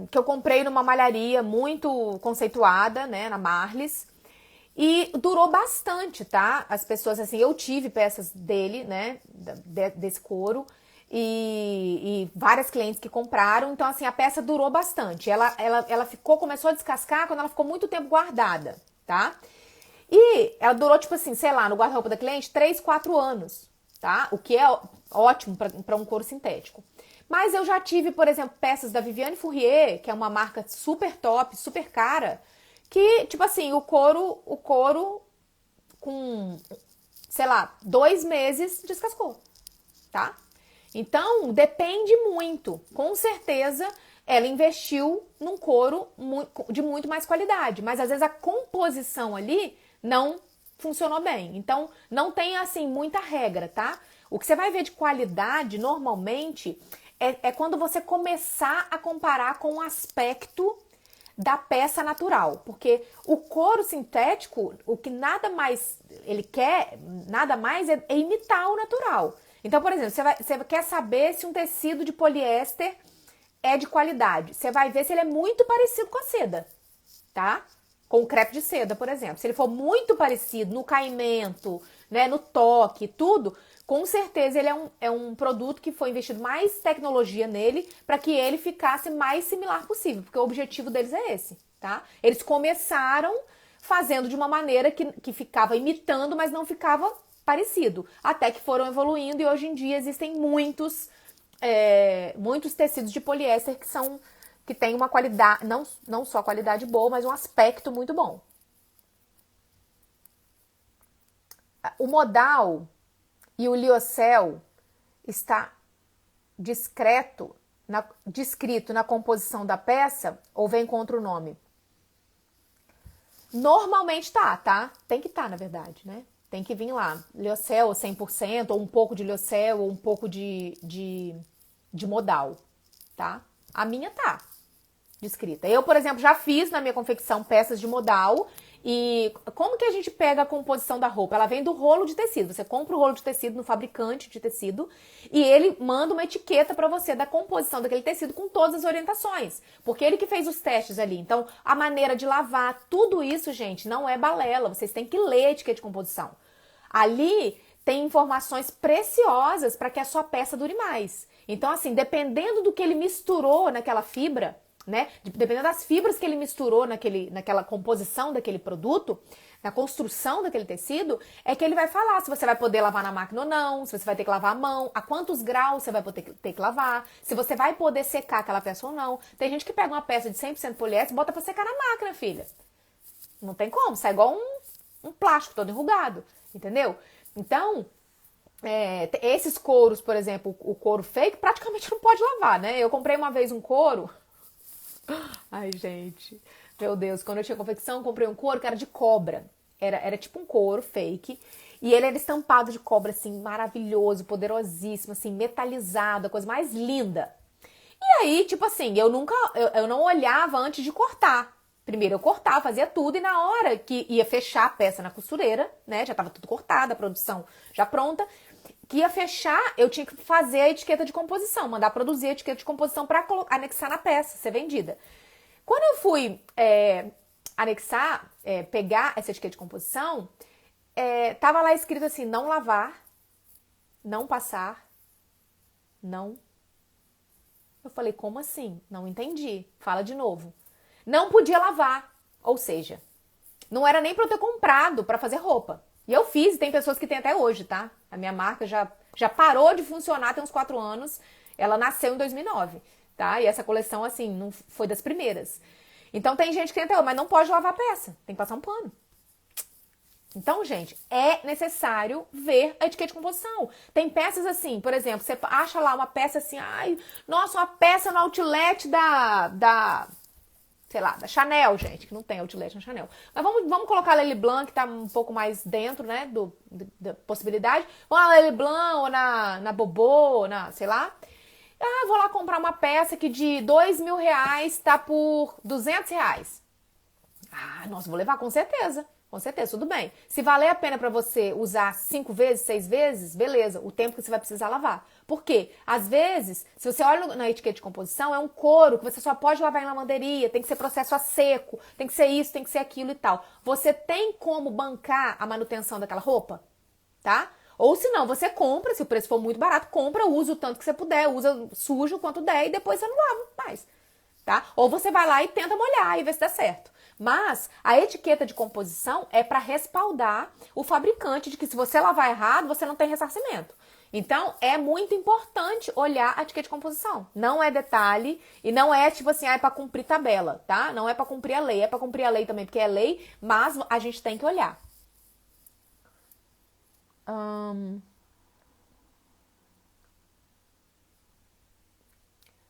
que eu comprei numa malharia muito conceituada, né, na Marlis, e durou bastante, tá? As pessoas, assim, eu tive peças dele, né, desse couro, e várias clientes que compraram, então, assim, a peça durou bastante. Ela começou a descascar quando ela ficou muito tempo guardada, tá? E ela durou, tipo assim, sei lá, no guarda-roupa da cliente, 3, 4 anos, tá? O que é ótimo para um couro sintético. Mas eu já tive, por exemplo, peças da Viviane Fourrier, que é uma marca super top, super cara, que, tipo assim, o couro com, sei lá, 2 meses descascou, tá? Então, depende muito. Com certeza, ela investiu num couro de muito mais qualidade, mas às vezes a composição ali não funcionou bem. Então, não tem, assim, muita regra, tá? O que você vai ver de qualidade, normalmente, é quando você começar a comparar com o aspecto da peça natural. Porque o couro sintético, o que nada mais ele quer, nada mais é imitar o natural. Então, por exemplo, você quer saber se um tecido de poliéster é de qualidade. Você vai ver se ele é muito parecido com a seda, tá? com o crepe de seda, por exemplo. Se ele for muito parecido no caimento, né, no toque, tudo, com certeza ele é um produto que foi investido mais tecnologia nele para que ele ficasse mais similar possível, porque o objetivo deles é esse, tá? Eles começaram fazendo de uma maneira que ficava imitando, mas não ficava parecido, até que foram evoluindo e hoje em dia existem muitos tecidos de poliéster que têm uma qualidade, não só qualidade boa, mas um aspecto muito bom. O modal e o liocel está descrito na composição da peça ou vem com outro nome? Normalmente tá? Tem que estar, na verdade, né? Tem que vir lá, liocel 100%, ou um pouco de liocel, ou um pouco de modal, tá? A minha tá descrita. Eu, por exemplo, já fiz na minha confecção peças de modal. E como que a gente pega a composição da roupa? Ela vem do rolo de tecido. Você compra o rolo de tecido no fabricante de tecido e ele manda uma etiqueta para você da composição daquele tecido com todas as orientações. Porque ele que fez os testes ali. Então, a maneira de lavar, tudo isso, gente, não é balela. Vocês têm que ler a etiqueta de composição. Ali tem informações preciosas para que a sua peça dure mais. Então, assim, dependendo do que ele misturou naquela fibra, né? Dependendo das fibras que ele misturou naquela composição daquele produto, na construção daquele tecido, é que ele vai falar se você vai poder lavar na máquina ou não, se você vai ter que lavar a mão, a quantos graus você vai ter que lavar, se você vai poder secar aquela peça ou não. Tem gente que pega uma peça de 100% poliéster e bota pra secar na máquina, filha. Não tem como, sai igual um plástico todo enrugado, entendeu? Então, esses couros, por exemplo, o couro fake, praticamente não pode lavar, né? Eu comprei uma vez um couro. Ai, gente, meu Deus, quando eu tinha confecção, eu comprei um couro que era de cobra. Era tipo um couro fake. E ele era estampado de cobra, assim, maravilhoso, poderosíssimo, assim, metalizado, a coisa mais linda. E aí, tipo assim, eu não olhava antes de cortar. Primeiro eu cortava, fazia tudo, e na hora que ia fechar a peça na costureira, né, já tava tudo cortado, a produção já pronta, que ia fechar, eu tinha que fazer a etiqueta de composição, mandar produzir a etiqueta de composição para anexar na peça, ser vendida. Quando eu fui anexar, pegar essa etiqueta de composição, tava lá escrito assim, não lavar, não passar, não. Eu falei, como assim? Não entendi. Fala de novo. Não podia lavar, ou seja, não era nem para eu ter comprado para fazer roupa. E eu fiz, e tem pessoas que têm até hoje, tá? A minha marca já parou de funcionar tem uns 4 anos. Ela nasceu em 2009, tá? E essa coleção, assim, não foi das primeiras. Então tem gente que tem até hoje, mas não pode lavar a peça. Tem que passar um pano. Então, gente, é necessário ver a etiqueta de composição. Tem peças assim, por exemplo, você acha lá uma peça assim, ai, nossa, uma peça no outlet sei lá, da Chanel, gente, que não tem outlet na Chanel. Mas vamos colocar a Lely Blanc, que tá um pouco mais dentro, né, da possibilidade. Vamos na Lely Blanc, ou na Bobô, sei lá. Ah, vou lá comprar uma peça que de R$ 2.000 tá por R$ 200. Ah, nossa, vou levar com certeza. Com certeza, tudo bem. Se valer a pena para você usar 5 vezes, 6 vezes, beleza, o tempo que você vai precisar lavar. Por quê? Às vezes, se você olha na etiqueta de composição, é um couro que você só pode lavar em lavanderia, tem que ser processo a seco, tem que ser isso, tem que ser aquilo e tal. Você tem como bancar a manutenção daquela roupa? Tá? Ou se não, você compra, se o preço for muito barato, compra, usa o tanto que você puder, usa sujo o quanto der e depois você não lava mais. Tá? Ou você vai lá e tenta molhar e ver se dá certo. Mas a etiqueta de composição é para respaldar o fabricante de que se você lavar errado, você não tem ressarcimento. Então, é muito importante olhar a etiqueta de composição. Não é detalhe e não é tipo assim, é para cumprir tabela, tá? Não é para cumprir a lei, é para cumprir a lei também, porque é lei, mas a gente tem que olhar.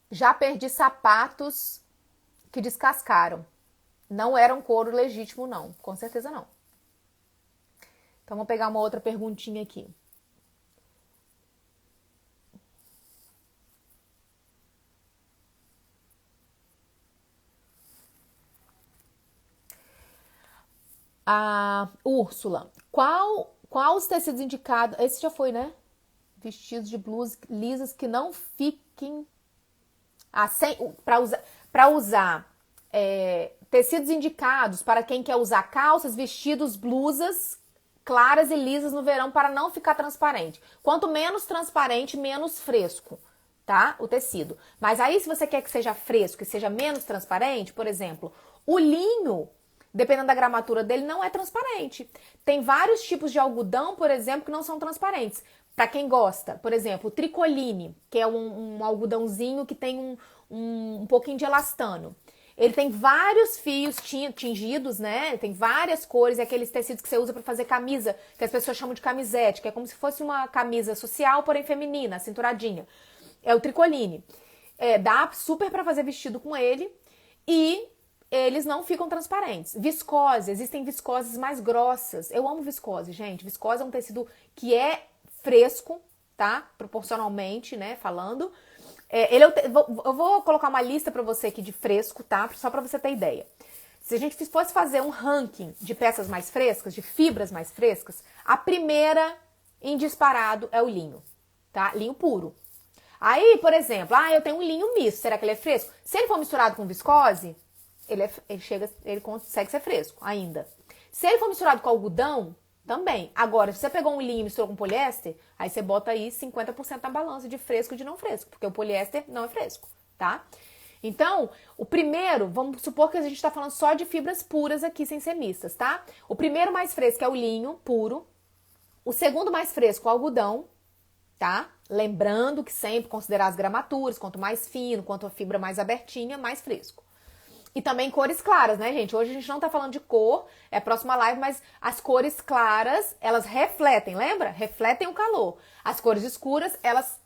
Já perdi sapatos que descascaram. Não era um couro legítimo, não. Com certeza não. Então, vou pegar uma outra perguntinha aqui. A Úrsula. Qual os tecidos indicados? Esse já foi, né? Vestidos de blusas lisas que não fiquem... para usar tecidos indicados para quem quer usar calças, vestidos, blusas claras e lisas no verão para não ficar transparente. Quanto menos transparente, menos fresco, tá? O tecido. Mas aí se você quer que seja fresco e seja menos transparente, por exemplo, o linho, dependendo da gramatura dele, não é transparente. Tem vários tipos de algodão, por exemplo, que não são transparentes. Para quem gosta, por exemplo, o tricoline, que é um algodãozinho que tem um pouquinho de elastano. Ele tem vários fios tingidos, né? Tem várias cores, é aqueles tecidos que você usa para fazer camisa, que as pessoas chamam de camisete, que é como se fosse uma camisa social, porém feminina, cinturadinha. É o tricoline. Dá super para fazer vestido com ele e eles não ficam transparentes. Viscose, existem viscoses mais grossas. Eu amo viscose, gente. Viscose é um tecido que é fresco, tá? Proporcionalmente, né? Falando. Eu vou colocar uma lista para você aqui de fresco, tá? Só para você ter ideia. Se a gente fosse fazer um ranking de peças mais frescas, de fibras mais frescas, a primeira em disparado é o linho, tá? Linho puro. Aí, por exemplo, eu tenho um linho misto, será que ele é fresco? Se ele for misturado com viscose, ele consegue ser fresco ainda. Se ele for misturado com algodão, também. Agora, se você pegou um linho e misturou com poliéster, aí você bota aí 50% na balança de fresco e de não fresco, porque o poliéster não é fresco, tá? Então, o primeiro, vamos supor que a gente está falando só de fibras puras aqui, sem ser mistas, tá? O primeiro mais fresco é o linho puro. O segundo mais fresco é o algodão, tá? Lembrando que sempre considerar as gramaturas, quanto mais fino, quanto a fibra mais abertinha, mais fresco. E também cores claras, né, gente? Hoje a gente não tá falando de cor, é a próxima live, mas as cores claras, elas refletem, lembra? Refletem o calor. As cores escuras, elas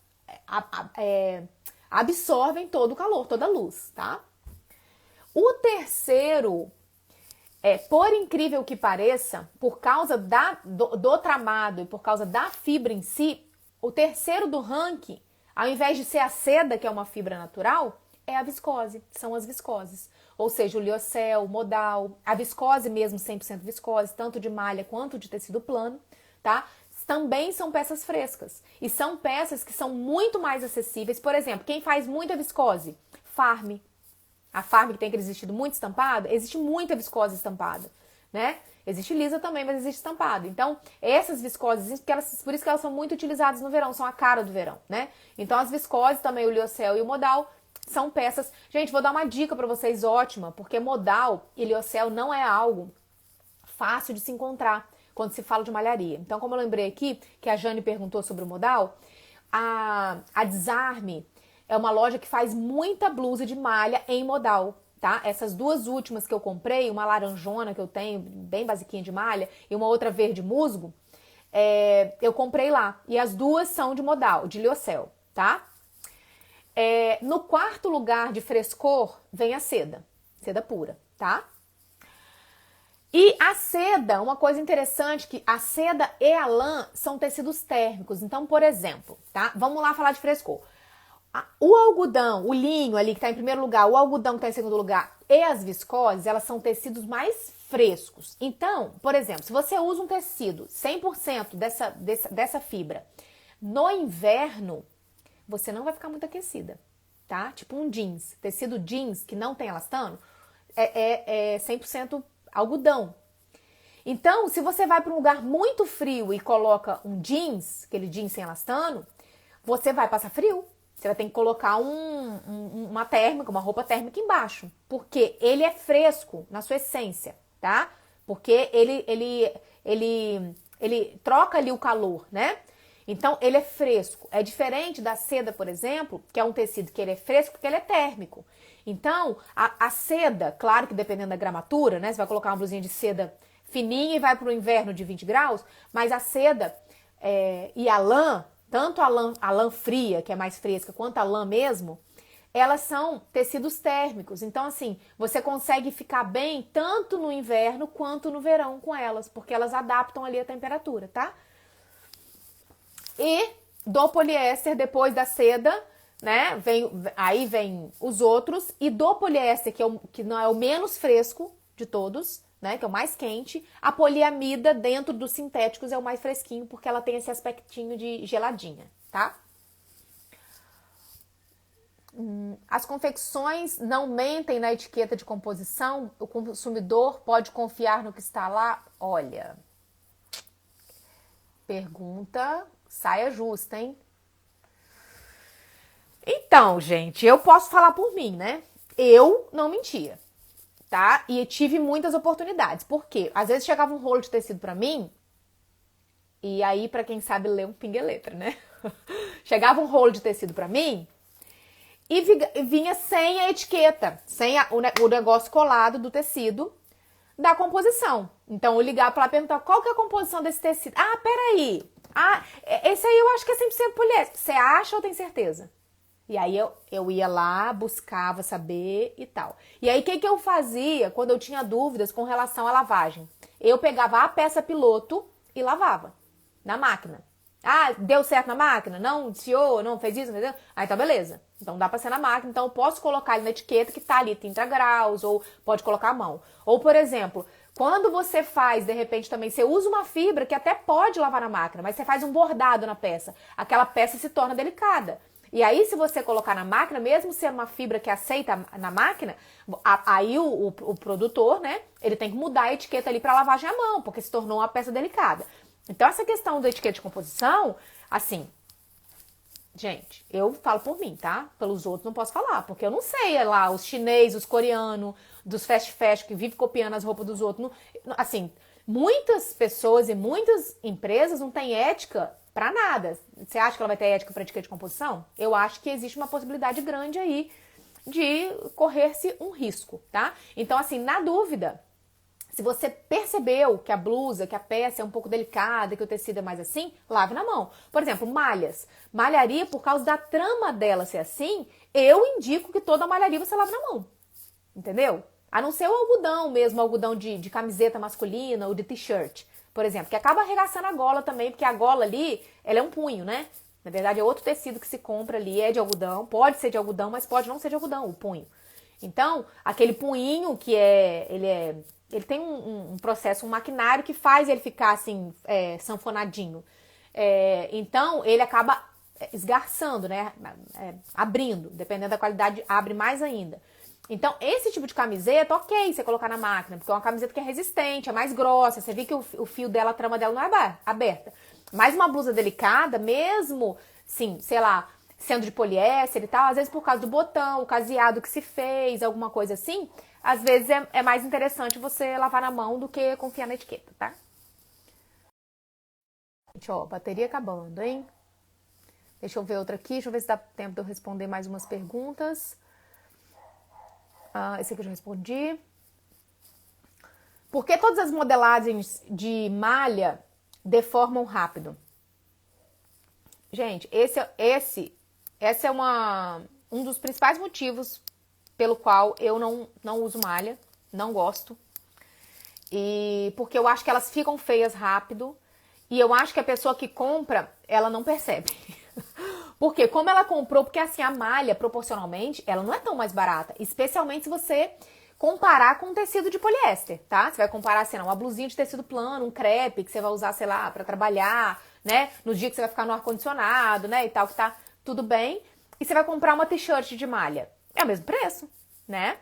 absorvem todo o calor, toda a luz, tá? O terceiro, por incrível que pareça, por causa do tramado e por causa da fibra em si, o terceiro do ranking, ao invés de ser a seda, que é uma fibra natural, é a viscose, são as viscoses. Ou seja, o liocel, o modal, a viscose mesmo, 100% viscose, tanto de malha quanto de tecido plano, tá? Também são peças frescas. E são peças que são muito mais acessíveis. Por exemplo, quem faz muita viscose? Farm. A Farm, que tem aquele vestido muito estampado, existe muita viscose estampada, né? Existe lisa também, mas existe estampado. Então, essas viscoses, por isso que elas são muito utilizadas no verão, são a cara do verão, né? Então, as viscoses também, o liocel e o modal, são peças... Gente, vou dar uma dica pra vocês ótima, porque modal e liocel não é algo fácil de se encontrar quando se fala de malharia. Então, como eu lembrei aqui, que a Jane perguntou sobre o modal, a Desarme é uma loja que faz muita blusa de malha em modal, tá? Essas duas últimas que eu comprei, uma laranjona que eu tenho, bem basiquinha de malha, e uma outra verde musgo, eu comprei lá. E as duas são de modal, de liocel, tá? No quarto lugar de frescor vem a seda pura, tá? E a seda, uma coisa interessante, que a seda e a lã são tecidos térmicos. Então, por exemplo, tá? Vamos lá falar de frescor. O algodão, o linho ali que está em primeiro lugar, o algodão que está em segundo lugar e as viscoses, elas são tecidos mais frescos. Então, por exemplo, se você usa um tecido 100% dessa fibra no inverno, você não vai ficar muito aquecida, tá? Tipo um jeans, tecido jeans que não tem elastano, é 100% algodão. Então, se você vai para um lugar muito frio e coloca um jeans, aquele jeans sem elastano, você vai passar frio. Você vai ter que colocar uma térmica, uma roupa térmica embaixo, porque ele é fresco na sua essência, tá? Porque ele troca ali o calor, né? Então, ele é fresco. É diferente da seda, por exemplo, que é um tecido que ele é fresco porque ele é térmico. Então, a seda, claro que dependendo da gramatura, né? Você vai colocar uma blusinha de seda fininha e vai para o inverno de 20 graus, mas a seda e a lã, tanto a lã fria, que é mais fresca, quanto a lã mesmo, elas são tecidos térmicos. Então, assim, você consegue ficar bem tanto no inverno quanto no verão com elas, porque elas adaptam ali a temperatura, tá? E do poliéster, depois da seda, né, aí vem os outros, e do poliéster, que não é o menos fresco de todos, né, que é o mais quente, a poliamida dentro dos sintéticos é o mais fresquinho, porque ela tem esse aspectinho de geladinha, tá? As confecções não mentem na etiqueta de composição? O consumidor pode confiar no que está lá? Olha, pergunta saia justa, hein? Então, gente, eu posso falar por mim, né? Eu não mentia, tá? E tive muitas oportunidades. Por quê? Às vezes chegava um rolo de tecido pra mim, e aí, pra quem sabe ler um pinga letra, né? Chegava um rolo de tecido pra mim e vinha sem a etiqueta, sem o negócio colado do tecido da composição. Então, eu ligava pra lá e perguntava qual que é a composição desse tecido. Ah, peraí. Ah, esse aí eu acho que é 100% poliéster. Você acha ou tem certeza? E aí eu ia lá, buscava saber e tal. E aí o que eu fazia quando eu tinha dúvidas com relação à lavagem? Eu pegava a peça piloto e lavava na máquina. Ah, deu certo na máquina? Não, desfiou, não fez isso, entendeu? Ah, então beleza. Então dá pra ser na máquina, então eu posso colocar ali na etiqueta que tá ali 30 graus, ou pode colocar a mão. Ou, por exemplo, quando você faz, de repente também, você usa uma fibra que até pode lavar na máquina, mas você faz um bordado na peça. Aquela peça se torna delicada. E aí, se você colocar na máquina, mesmo sendo uma fibra que aceita na máquina, aí o produtor, né, ele tem que mudar a etiqueta ali para lavagem à mão, porque se tornou uma peça delicada. Então, essa questão da etiqueta de composição, assim, gente, eu falo por mim, tá? Pelos outros não posso falar, porque eu não sei, é lá, os chineses, os coreanos, dos fast fashion que vivem copiando as roupas dos outros. Assim, muitas pessoas e muitas empresas não têm ética pra nada. Você acha que ela vai ter ética para etiqueta de composição? Eu acho que existe uma possibilidade grande aí de correr-se um risco, tá? Então, assim, na dúvida, se você percebeu que a blusa, que a peça é um pouco delicada, que o tecido é mais assim, lave na mão. Por exemplo, malhas. Malharia, por causa da trama dela ser assim, eu indico que toda malharia você lave na mão. Entendeu? A não ser o algodão mesmo, algodão de camiseta masculina ou de t-shirt, por exemplo, que acaba arregaçando a gola também, porque a gola ali, ela é um punho, né? Na verdade, é outro tecido que se compra ali, é de algodão, pode ser de algodão, mas pode não ser de algodão, o punho. Então, aquele punhinho que ele tem um processo, um maquinário que faz ele ficar assim, sanfonadinho. Então, ele acaba esgarçando, né? Abrindo, dependendo da qualidade, abre mais ainda. Então, esse tipo de camiseta, ok, você colocar na máquina, porque é uma camiseta que é resistente, é mais grossa, você vê que o fio dela, a trama dela não é aberta. Mas uma blusa delicada, mesmo, sim, sei lá, sendo de poliéster e tal, às vezes por causa do botão, o caseado que se fez, alguma coisa assim, às vezes é mais interessante você lavar na mão do que confiar na etiqueta, tá? Gente, ó, bateria acabando, hein? Deixa eu ver outra aqui, deixa eu ver se dá tempo de eu responder mais umas perguntas. Esse aqui eu já respondi. Por que todas as modelagens de malha deformam rápido? Gente, esse é um dos principais motivos pelo qual eu não uso malha, não gosto. E porque eu acho que elas ficam feias rápido e eu acho que a pessoa que compra, ela não percebe. Porque como ela comprou, porque assim, a malha, proporcionalmente, ela não é tão mais barata. Especialmente se você comparar com um tecido de poliéster, tá? Você vai comparar, assim, uma blusinha de tecido plano, um crepe que você vai usar, sei lá, pra trabalhar, né? No dia que você vai ficar no ar-condicionado, né? E tal, que tá tudo bem. E você vai comprar uma t-shirt de malha. É o mesmo preço, né?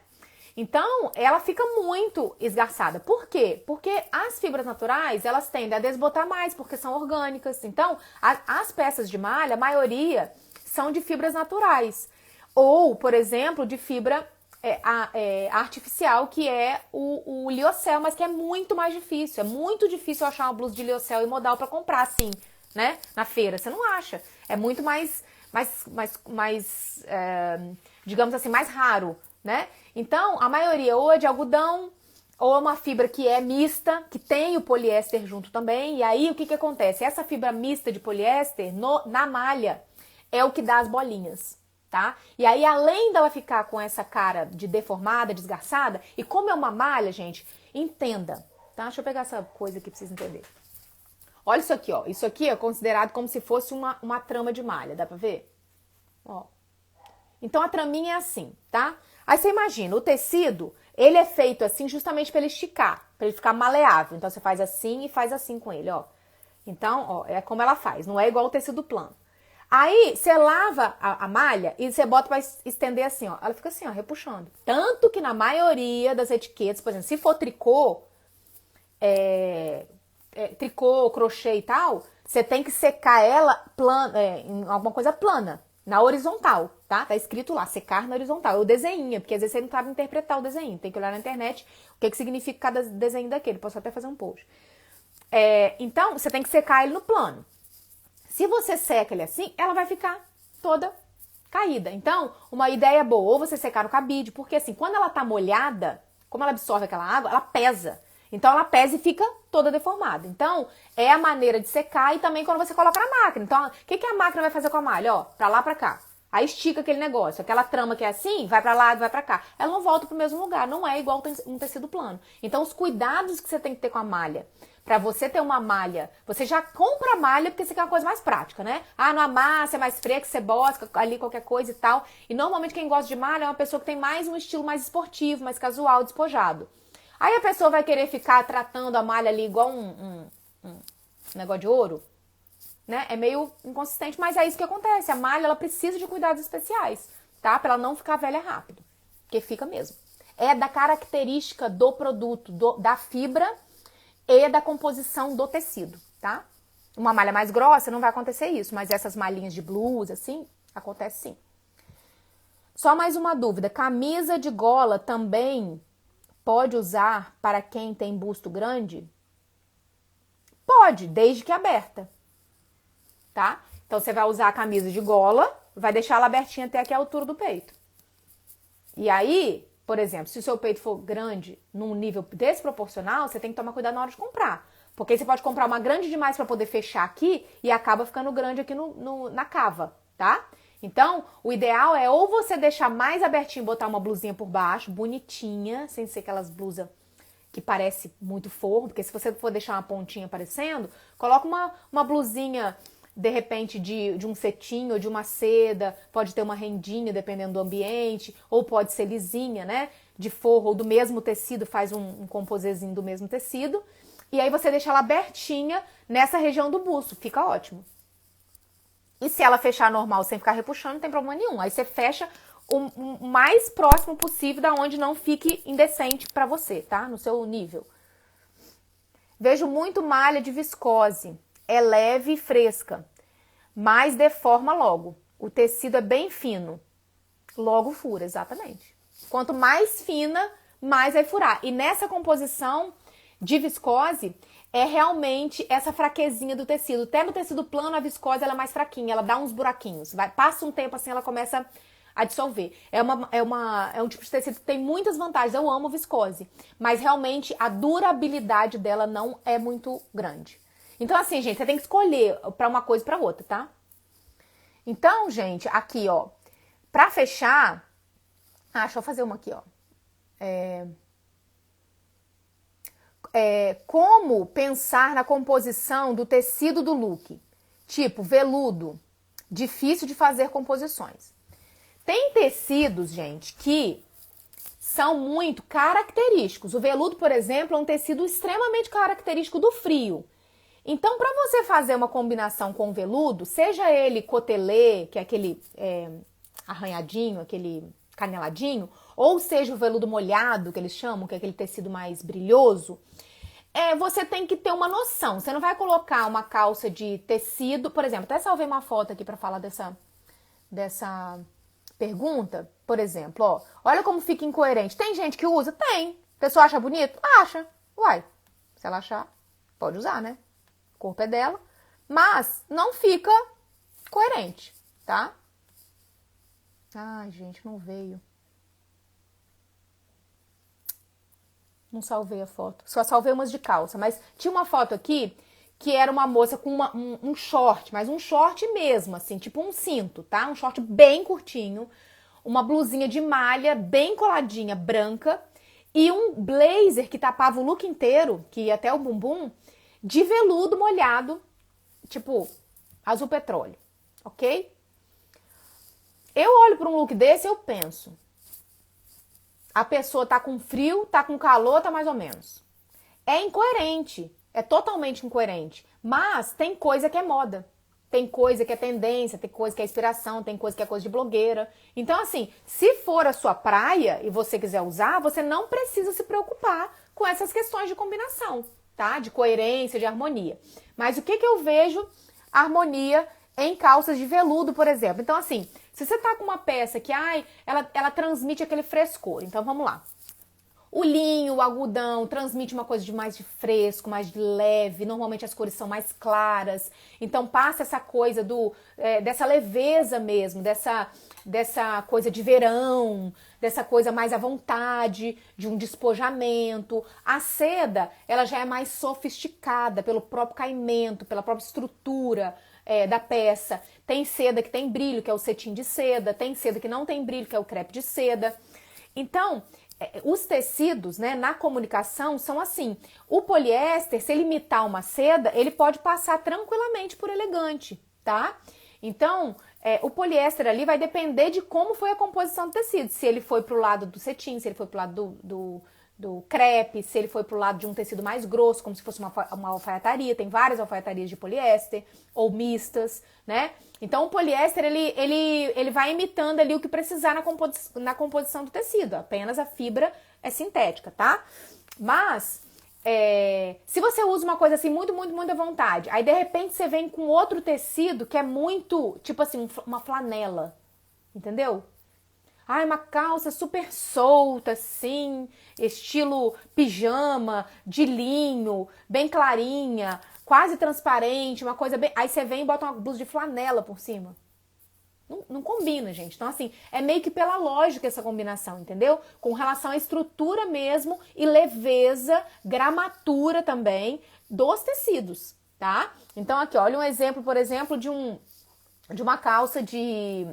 Então, ela fica muito esgarçada. Por quê? Porque as fibras naturais, elas tendem a desbotar mais, porque são orgânicas. Então, as peças de malha, a maioria, são de fibras naturais. Ou, por exemplo, de fibra artificial, que é o liocel, mas que é muito mais difícil. É muito difícil achar uma blusa de liocel e modal para comprar, assim, né? Na feira. Você não acha. É muito digamos assim, mais raro, né? Então, a maioria ou é de algodão, ou é uma fibra que é mista, que tem o poliéster junto também. E aí, o que acontece? Essa fibra mista de poliéster, na malha, é o que dá as bolinhas, tá? E aí, além dela ficar com essa cara de deformada, desgarçada, e como é uma malha, gente, entenda, tá? Deixa eu pegar essa coisa aqui pra vocês entenderem. Olha isso aqui, ó. Isso aqui é considerado como se fosse uma trama de malha, dá pra ver? Ó. Então, a traminha é assim, tá? Aí você imagina, o tecido, ele é feito assim justamente para ele esticar, para ele ficar maleável. Então, você faz assim e faz assim com ele, ó. Então, ó, é como ela faz, não é igual o tecido plano. Aí você lava a malha e você bota pra estender assim, ó. Ela fica assim, ó, repuxando. Tanto que na maioria das etiquetas, por exemplo, se for tricô, tricô, crochê e tal, você tem que secar ela plana, em alguma coisa plana, na horizontal, tá? Tá escrito lá, secar na horizontal. O desenho, porque às vezes você não sabe interpretar o desenho. Tem que olhar na internet o que significa cada desenho daquele. Posso até fazer um post. Então, você tem que secar ele no plano. Se você seca ele assim, ela vai ficar toda caída. Então, uma ideia boa, ou você secar no cabide, porque assim, quando ela tá molhada, como ela absorve aquela água, ela pesa. Então, ela pesa e fica toda deformada. Então, é a maneira de secar e também quando você coloca na máquina. Então, o que a máquina vai fazer com a malha? Ó, pra lá, pra cá. Aí estica aquele negócio. Aquela trama que é assim, vai pra lá, vai pra cá. Ela não volta pro mesmo lugar. Não é igual um tecido plano. Então, os cuidados que você tem que ter com a malha, pra você ter uma malha, você já compra a malha porque você quer uma coisa mais prática, né? Ah, não amassa, é mais fresco, você bosca ali qualquer coisa e tal. E normalmente quem gosta de malha é uma pessoa que tem mais um estilo mais esportivo, mais casual, despojado. Aí a pessoa vai querer ficar tratando a malha ali igual um negócio de ouro, né? É meio inconsistente, mas é isso que acontece. A malha, ela precisa de cuidados especiais, tá? Pra ela não ficar velha rápido, porque fica mesmo. É da característica do produto, da fibra e da composição do tecido, tá? Uma malha mais grossa não vai acontecer isso, mas essas malhinhas de blusa, assim, acontece sim. Só mais uma dúvida, camisa de gola também pode usar para quem tem busto grande? Pode, desde que aberta, tá? Então você vai usar a camisa de gola, vai deixar ela abertinha até aqui a altura do peito. E aí, por exemplo, se o seu peito for grande num nível desproporcional, você tem que tomar cuidado na hora de comprar. Porque aí você pode comprar uma grande demais para poder fechar aqui e acaba ficando grande aqui na cava, tá? Então, o ideal é ou você deixar mais abertinho, botar uma blusinha por baixo, bonitinha, sem ser aquelas blusas que parece muito forro, porque se você for deixar uma pontinha aparecendo, coloca uma blusinha, de repente, de um cetim ou de uma seda, pode ter uma rendinha, dependendo do ambiente, ou pode ser lisinha, né, de forro ou do mesmo tecido, faz um composezinho do mesmo tecido, e aí você deixa ela abertinha nessa região do busto, fica ótimo. E se ela fechar normal sem ficar repuxando, não tem problema nenhum. Aí você fecha o mais próximo possível da onde não fique indecente pra você, tá? No seu nível. Vejo muito malha de viscose. É leve e fresca, mas deforma logo. O tecido é bem fino. Logo fura, exatamente. Quanto mais fina, mais vai furar. E nessa composição de viscose, é realmente essa fraquezinha do tecido. Até no tecido plano, a viscose ela é mais fraquinha, ela dá uns buraquinhos. Passa um tempo assim, ela começa a dissolver. É um tipo de tecido que tem muitas vantagens. Eu amo viscose, mas realmente a durabilidade dela não é muito grande. Então assim, gente, você tem que escolher pra uma coisa e pra outra, tá? Então, gente, aqui, ó, pra fechar... deixa eu fazer uma aqui, ó. Como pensar na composição do tecido do look? Tipo, veludo, difícil de fazer composições. Tem tecidos, gente, que são muito característicos. O veludo, por exemplo, é um tecido extremamente característico do frio. Então, para você fazer uma combinação com o veludo, seja ele cotelê, que é aquele arranhadinho, aquele caneladinho, ou seja o veludo molhado, que eles chamam, que é aquele tecido mais brilhoso, você tem que ter uma noção. Você não vai colocar uma calça de tecido, por exemplo, até salvei uma foto aqui para falar dessa pergunta, por exemplo, ó, olha como fica incoerente. Tem gente que usa? Tem. A pessoa acha bonito? Acha. Uai, se ela achar, pode usar, né? O corpo é dela, mas não fica coerente, tá? Ai, gente, não veio. Não salvei a foto. Só salvei umas de calça, mas tinha uma foto aqui que era uma moça com um short, mas um short mesmo, assim, tipo um cinto, tá? Um short bem curtinho, uma blusinha de malha bem coladinha, branca, e um blazer que tapava o look inteiro, que ia até o bumbum, de veludo molhado, tipo azul petróleo, ok? Eu olho para um look desse e eu penso, a pessoa tá com frio, tá com calor, tá mais ou menos. É incoerente, é totalmente incoerente, mas tem coisa que é moda. Tem coisa que é tendência, tem coisa que é inspiração, tem coisa que é coisa de blogueira. Então, assim, se for a sua praia e você quiser usar, você não precisa se preocupar com essas questões de combinação, tá? De coerência, de harmonia. Mas o que eu vejo harmonia em calças de veludo, por exemplo? Então, assim, se você tá com uma peça que, ela transmite aquele frescor. Então, vamos lá. O linho, o algodão, transmite uma coisa de mais de fresco, mais de leve. Normalmente as cores são mais claras. Então passa essa coisa dessa leveza mesmo, dessa coisa de verão, dessa coisa mais à vontade, de um despojamento. A seda, ela já é mais sofisticada pelo próprio caimento, pela própria estrutura da peça. Tem seda que tem brilho, que é o cetim de seda. Tem seda que não tem brilho, que é o crepe de seda. Então, os tecidos, né, na comunicação são assim. O poliéster, se ele imitar uma seda, ele pode passar tranquilamente por elegante, tá? Então, o poliéster ali vai depender de como foi a composição do tecido. Se ele foi pro lado do cetim, se ele foi pro lado do crepe, se ele foi pro lado de um tecido mais grosso, como se fosse uma alfaiataria. Tem várias alfaiatarias de poliéster, ou mistas, né? Então o poliéster, ele vai imitando ali o que precisar na composição do tecido. Apenas a fibra é sintética, tá? Mas, se você usa uma coisa assim muito, muito, muito à vontade, aí de repente você vem com outro tecido que é muito, tipo assim, uma flanela, entendeu? Uma calça super solta, assim, estilo pijama, de linho, bem clarinha, quase transparente, uma coisa bem... Aí você vem e bota uma blusa de flanela por cima. Não combina, gente. Então, assim, é meio que pela lógica essa combinação, entendeu? Com relação à estrutura mesmo e leveza, gramatura também dos tecidos, tá? Então, aqui, olha um exemplo, por exemplo, de uma calça de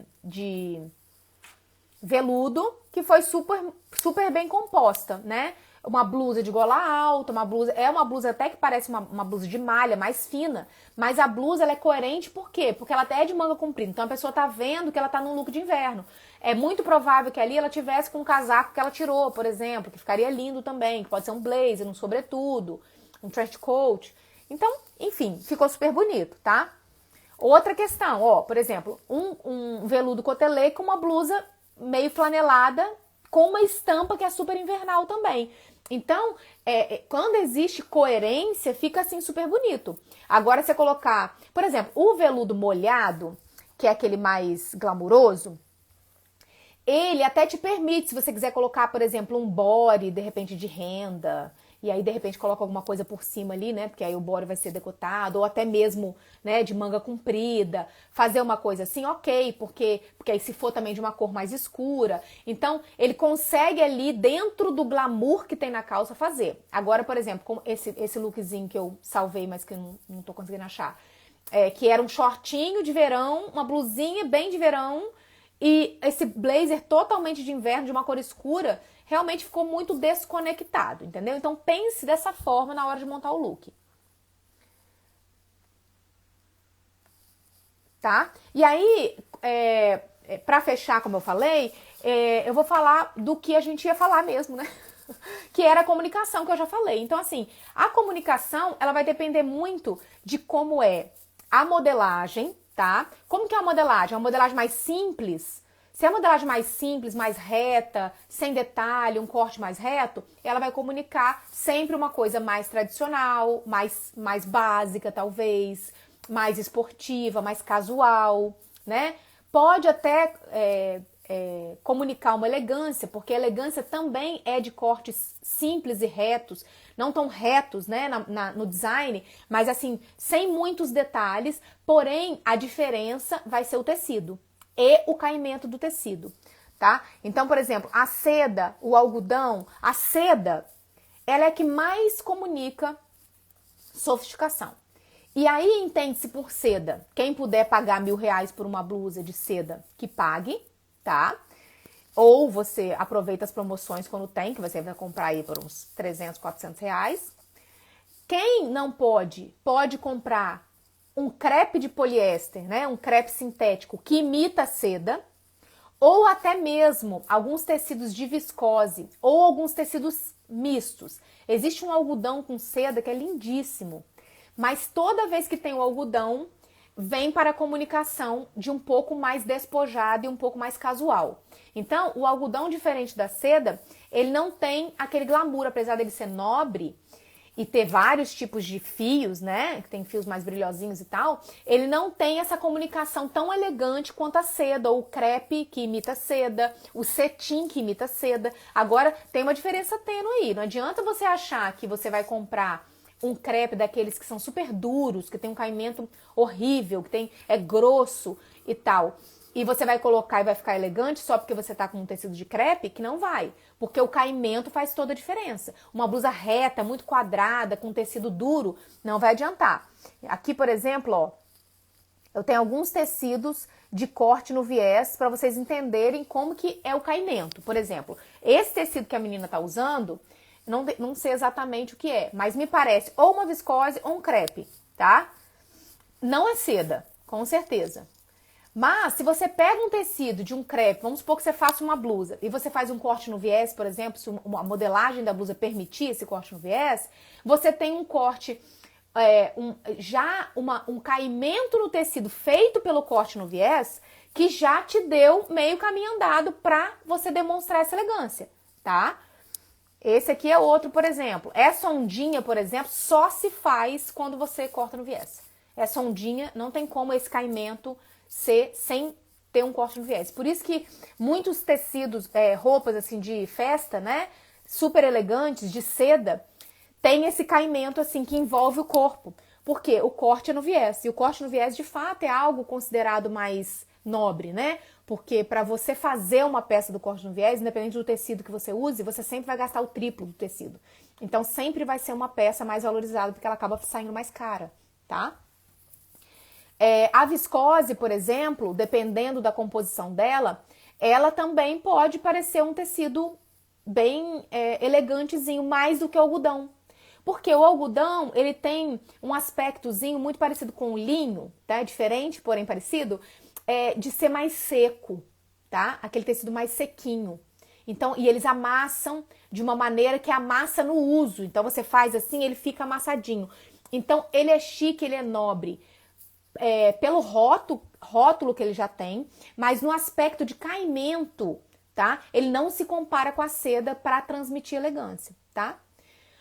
veludo que foi super, super bem composta, né? Uma blusa de gola alta, uma blusa até que parece uma blusa de malha, mais fina, mas a blusa ela é coerente por quê? Porque ela até é de manga comprida, então a pessoa tá vendo que ela tá num look de inverno. É muito provável que ali ela tivesse com um casaco que ela tirou, por exemplo, que ficaria lindo também, que pode ser um blazer, um sobretudo, um trench coat. Então, enfim, ficou super bonito, tá? Outra questão, ó, por exemplo, um veludo cotelê com uma blusa meio flanelada, com uma estampa que é super invernal também. Então, quando existe coerência, fica assim super bonito. Agora, você colocar, por exemplo, o veludo molhado, que é aquele mais glamuroso, ele até te permite, se você quiser colocar, por exemplo, um body, de repente, de renda, e aí, de repente, coloca alguma coisa por cima ali, né? Porque aí o body vai ser decotado, ou até mesmo, né, de manga comprida. Fazer uma coisa assim, ok, porque aí se for também de uma cor mais escura. Então, ele consegue ali, dentro do glamour que tem na calça, fazer. Agora, por exemplo, com esse lookzinho que eu salvei, mas que eu não tô conseguindo achar, que era um shortinho de verão, uma blusinha bem de verão, e esse blazer totalmente de inverno, de uma cor escura, realmente ficou muito desconectado, entendeu? Então pense dessa forma na hora de montar o look. Tá? E aí, pra fechar, como eu falei, eu vou falar do que a gente ia falar mesmo, né? Que era a comunicação, que eu já falei. Então, assim, a comunicação, ela vai depender muito de como é a modelagem, tá? Como que é a modelagem? É uma modelagem mais simples? Se é uma modelagem mais simples, mais reta, sem detalhe, um corte mais reto, ela vai comunicar sempre uma coisa mais tradicional, mais básica, talvez, mais esportiva, mais casual, né? Pode até comunicar uma elegância, porque a elegância também é de cortes simples e retos, não tão retos, né, no design, mas assim, sem muitos detalhes, porém a diferença vai ser o tecido e o caimento do tecido, tá? Então, por exemplo, a seda, o algodão, a seda, ela é a que mais comunica sofisticação. E aí entende-se por seda, quem puder pagar R$1.000 por uma blusa de seda, que pague, tá? Ou você aproveita as promoções quando tem, que você vai comprar aí por uns R$300, R$400. Quem não pode comprar um crepe de poliéster, né? Um crepe sintético que imita a seda, ou até mesmo alguns tecidos de viscose, ou alguns tecidos mistos. Existe um algodão com seda que é lindíssimo, mas toda vez que tem o algodão, vem para a comunicação de um pouco mais despojada e um pouco mais casual. Então, o algodão, diferente da seda, ele não tem aquele glamour, apesar dele ser nobre e ter vários tipos de fios, né? Que tem fios mais brilhosinhos e tal, ele não tem essa comunicação tão elegante quanto a seda, ou o crepe que imita seda, o cetim que imita seda. Agora, tem uma diferença tênue aí. Não adianta você achar que você vai comprar um crepe daqueles que são super duros, que tem um caimento horrível, é grosso e tal, e você vai colocar e vai ficar elegante só porque você tá com um tecido de crepe, que não vai, porque o caimento faz toda a diferença. Uma blusa reta, muito quadrada, com tecido duro, não vai adiantar. Aqui, por exemplo, ó, eu tenho alguns tecidos de corte no viés para vocês entenderem como que é o caimento. Por exemplo, esse tecido que a menina tá usando, não sei exatamente o que é, mas me parece ou uma viscose ou um crepe, tá? Não é seda, com certeza. Mas se você pega um tecido de um crepe, vamos supor que você faça uma blusa e você faz um corte no viés, por exemplo, se a modelagem da blusa permitir esse corte no viés, você tem um corte, um caimento no tecido feito pelo corte no viés que já te deu meio caminho andado para você demonstrar essa elegância, tá? Esse aqui é outro, por exemplo. Essa ondinha, por exemplo, só se faz quando você corta no viés. Essa ondinha não tem como esse caimento ser sem ter um corte no viés. Por isso que muitos tecidos, roupas assim de festa, né, super elegantes, de seda, tem esse caimento assim que envolve o corpo. Porque o corte é no viés. E o corte no viés, de fato, é algo considerado mais nobre, né? Porque para você fazer uma peça do corte no viés, independente do tecido que você use, você sempre vai gastar o triplo do tecido. Então sempre vai ser uma peça mais valorizada, porque ela acaba saindo mais cara, tá? A viscose, por exemplo, dependendo da composição dela, ela também pode parecer um tecido bem elegantezinho, mais do que o algodão. Porque o algodão, ele tem um aspectozinho muito parecido com o linho, tá? Diferente, porém parecido, de ser mais seco, tá? Aquele tecido mais sequinho. Então, e eles amassam de uma maneira que amassa no uso. Então, você faz assim, ele fica amassadinho. Então, ele é chique, ele é nobre. Pelo rótulo que ele já tem, mas no aspecto de caimento, tá? Ele não se compara com a seda para transmitir elegância, tá?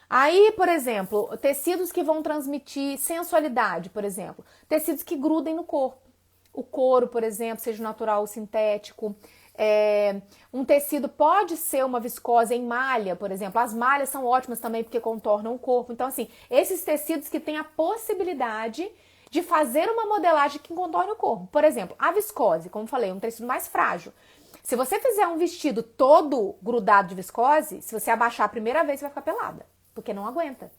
Aí, por exemplo, tecidos que vão transmitir sensualidade, por exemplo, tecidos que grudem no corpo. O couro, por exemplo, seja natural ou sintético. Um tecido pode ser uma viscose em malha, por exemplo. As malhas são ótimas também porque contornam o corpo. Então, assim, esses tecidos que têm a possibilidade de fazer uma modelagem que contorne o corpo. Por exemplo, a viscose, como falei, é um tecido mais frágil. Se você fizer um vestido todo grudado de viscose, se você abaixar a primeira vez, você vai ficar pelada. Porque não aguenta.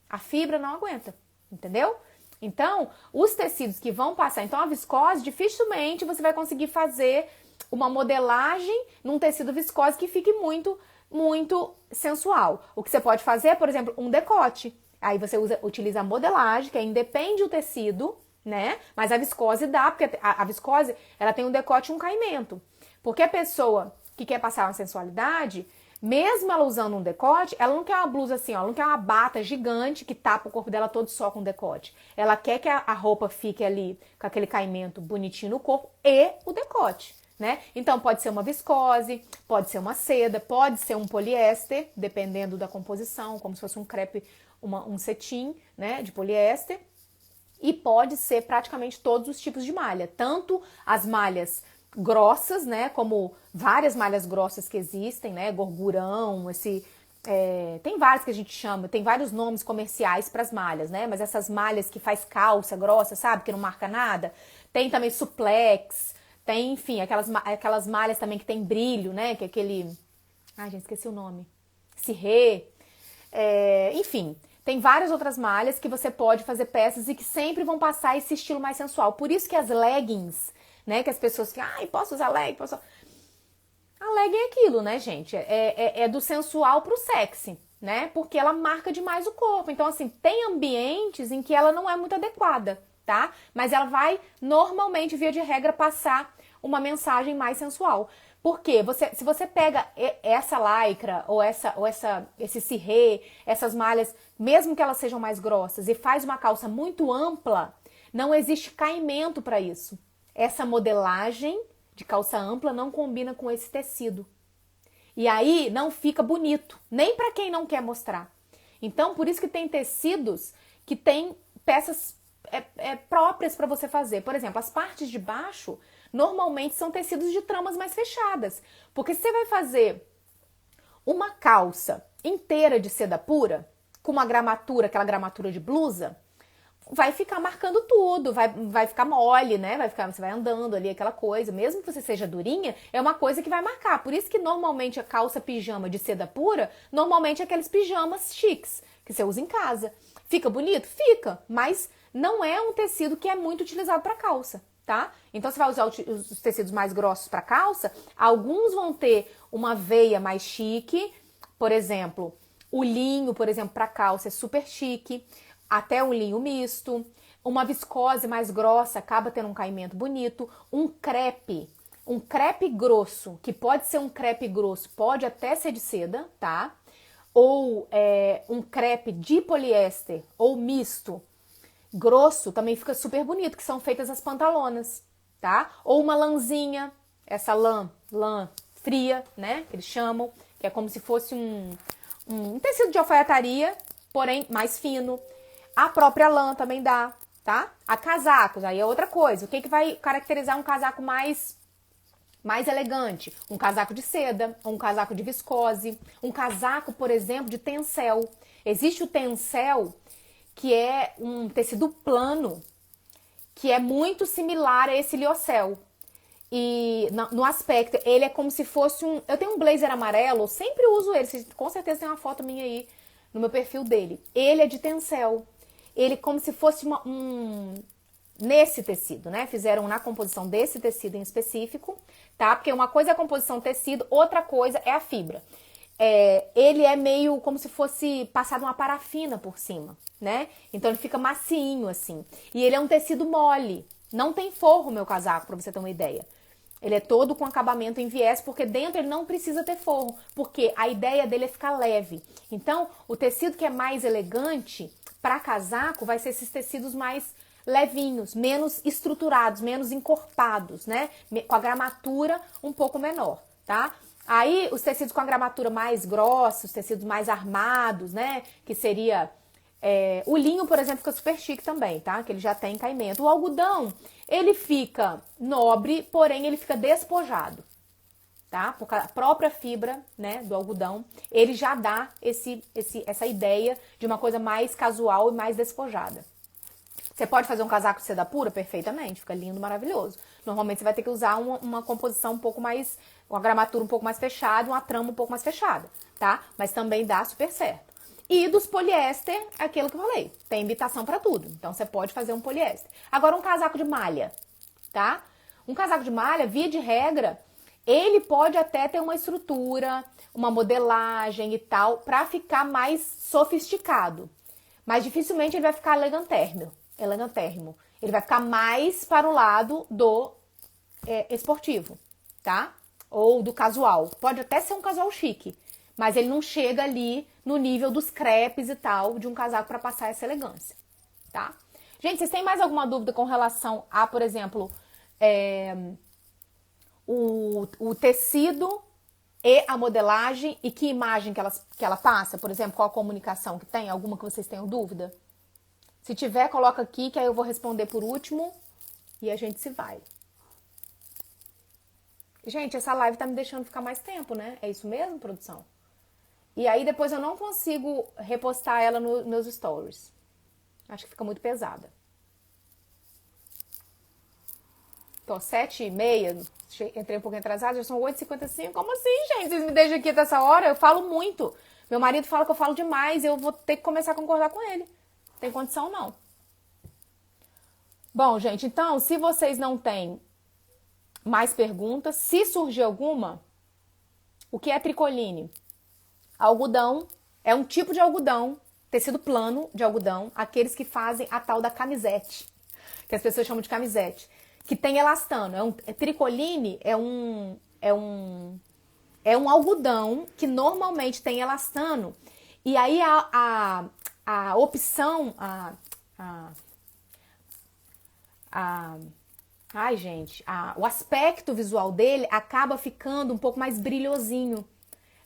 A fibra não aguenta. Entendeu? Então, os tecidos que vão passar... Então, a viscose, dificilmente você vai conseguir fazer uma modelagem num tecido viscose que fique muito, muito sensual. O que você pode fazer é, por exemplo, um decote. Aí você utiliza a modelagem, que aí independe do tecido, né? Mas a viscose dá, porque a viscose, ela tem um decote e um caimento. Porque a pessoa que quer passar uma sensualidade, mesmo ela usando um decote, ela não quer uma blusa assim, ó, ela não quer uma bata gigante que tapa o corpo dela todo só com decote. Ela quer que a roupa fique ali com aquele caimento bonitinho no corpo e o decote, né? Então pode ser uma viscose, pode ser uma seda, pode ser um poliéster, dependendo da composição, como se fosse um crepe, um cetim, né, de poliéster. E pode ser praticamente todos os tipos de malha, tanto as malhas grossas, né, como várias malhas grossas que existem, né, gorgurão, tem vários que a gente chama, tem vários nomes comerciais para as malhas, né, mas essas malhas que faz calça grossa, sabe, que não marca nada, tem também suplex, tem, enfim, aquelas malhas também que tem brilho, né, que é aquele, ai gente, esqueci o nome, cirrê, enfim, tem várias outras malhas que você pode fazer peças e que sempre vão passar esse estilo mais sensual, por isso que as leggings, né, que as pessoas ficam, posso usar legging? A legging é aquilo, né, gente? É do sensual pro sexy, né? Porque ela marca demais o corpo. Então, assim, tem ambientes em que ela não é muito adequada, tá? Mas ela vai, normalmente, via de regra, passar uma mensagem mais sensual. Porque se você pega essa lycra ou esse cirrê, essas malhas, mesmo que elas sejam mais grossas, e faz uma calça muito ampla, Não existe caimento para isso. Essa modelagem de calça ampla não combina com esse tecido. E aí não fica bonito, nem para quem não quer mostrar. Então, por isso que tem tecidos que tem peças próprias para você fazer. Por exemplo, as partes de baixo normalmente são tecidos de tramas mais fechadas. Porque se você vai fazer uma calça inteira de seda pura, com uma gramatura, aquela gramatura de blusa, vai ficar marcando tudo, vai ficar mole, né? Você vai andando ali, aquela coisa. Mesmo que você seja durinha, é uma coisa que vai marcar. Por isso que normalmente a calça pijama de seda pura, normalmente é aqueles pijamas chiques, que você usa em casa. Fica bonito? Fica, mas não é um tecido que é muito utilizado para calça, tá? Então você vai usar os tecidos mais grossos para calça, alguns vão ter uma veia mais chique, por exemplo, o linho, por exemplo, para calça é super chique, até um linho misto, uma viscose mais grossa acaba tendo um caimento bonito, um crepe grosso, que pode ser um crepe grosso, pode até ser de seda, tá? Ou um crepe de poliéster ou misto, grosso, também fica super bonito, que são feitas as pantalonas, tá? Ou uma lãzinha, essa lã fria, né, que eles chamam, que é como se fosse um tecido de alfaiataria, porém mais fino. A própria lã também dá, tá? A casacos, aí é outra coisa. O que vai caracterizar um casaco mais elegante? Um casaco de seda, um casaco de viscose, um casaco, por exemplo, de tencel. Existe o tencel, que é um tecido plano, que é muito similar a esse liocel. E no aspecto, ele é como se fosse um... Eu tenho um blazer amarelo, eu sempre uso ele. Vocês, com certeza tem uma foto minha aí no meu perfil dele. Ele é de tencel. Ele como se fosse nesse tecido, né? Fizeram na composição desse tecido em específico, tá? Porque uma coisa é a composição tecido, outra coisa é a fibra. Ele é meio como se fosse passado uma parafina por cima, né? Então ele fica macinho assim. E ele é um tecido mole. Não tem forro meu casaco, pra você ter uma ideia. Ele é todo com acabamento em viés, porque dentro ele não precisa ter forro, porque a ideia dele é ficar leve. Então, o tecido que é mais elegante para casaco vai ser esses tecidos mais levinhos, menos estruturados, menos encorpados, né? Com a gramatura um pouco menor, tá? Aí, os tecidos com a gramatura mais grossa, os tecidos mais armados, né? Que seria... o linho, por exemplo, fica super chique também, tá? Que ele já tem caimento. O algodão, ele fica nobre, porém ele fica despojado, tá? Porque a própria fibra, né, do algodão, ele já dá essa ideia de uma coisa mais casual e mais despojada. Você pode fazer um casaco de seda pura perfeitamente, fica lindo, maravilhoso. Normalmente você vai ter que usar uma composição um pouco mais, uma gramatura um pouco mais fechada, uma trama um pouco mais fechada, tá? Mas também dá super certo. E dos poliéster, aquilo que eu falei, tem imitação para tudo. Então você pode fazer um poliéster. Agora um casaco de malha, tá? Um casaco de malha, via de regra, ele pode até ter uma estrutura, uma modelagem e tal, para ficar mais sofisticado. Mas dificilmente ele vai ficar elegantérrimo. Ele vai ficar mais para o lado do esportivo, tá? Ou do casual. Pode até ser um casual chique, mas ele não chega ali no nível dos crepes e tal, de um casaco para passar essa elegância, tá? Gente, vocês têm mais alguma dúvida com relação a, por exemplo, o tecido e a modelagem e que imagem que ela passa? Por exemplo, qual a comunicação que tem? Alguma que vocês tenham dúvida? Se tiver, coloca aqui que aí eu vou responder por último e a gente se vai. Gente, essa live tá me deixando ficar mais tempo, né? É isso mesmo, produção? E aí depois eu não consigo repostar ela nos meus stories. Acho que fica muito pesada. Tô 7h30, entrei um pouquinho atrasada, já são 8h55. Como assim, gente? Vocês me deixam aqui até essa hora? Eu falo muito. Meu marido fala que eu falo demais e eu vou ter que começar a concordar com ele. Não tem condição, não. Bom, gente, então, se vocês não têm mais perguntas, se surgir alguma, o que é tricoline? Algodão é um tipo de algodão, tecido plano de algodão, aqueles que fazem a tal da camisete, que as pessoas chamam de camisete, que tem elastano. Tricoline é um algodão que normalmente tem elastano, e aí a opção, a ai, gente, o aspecto visual dele acaba ficando um pouco mais brilhosinho.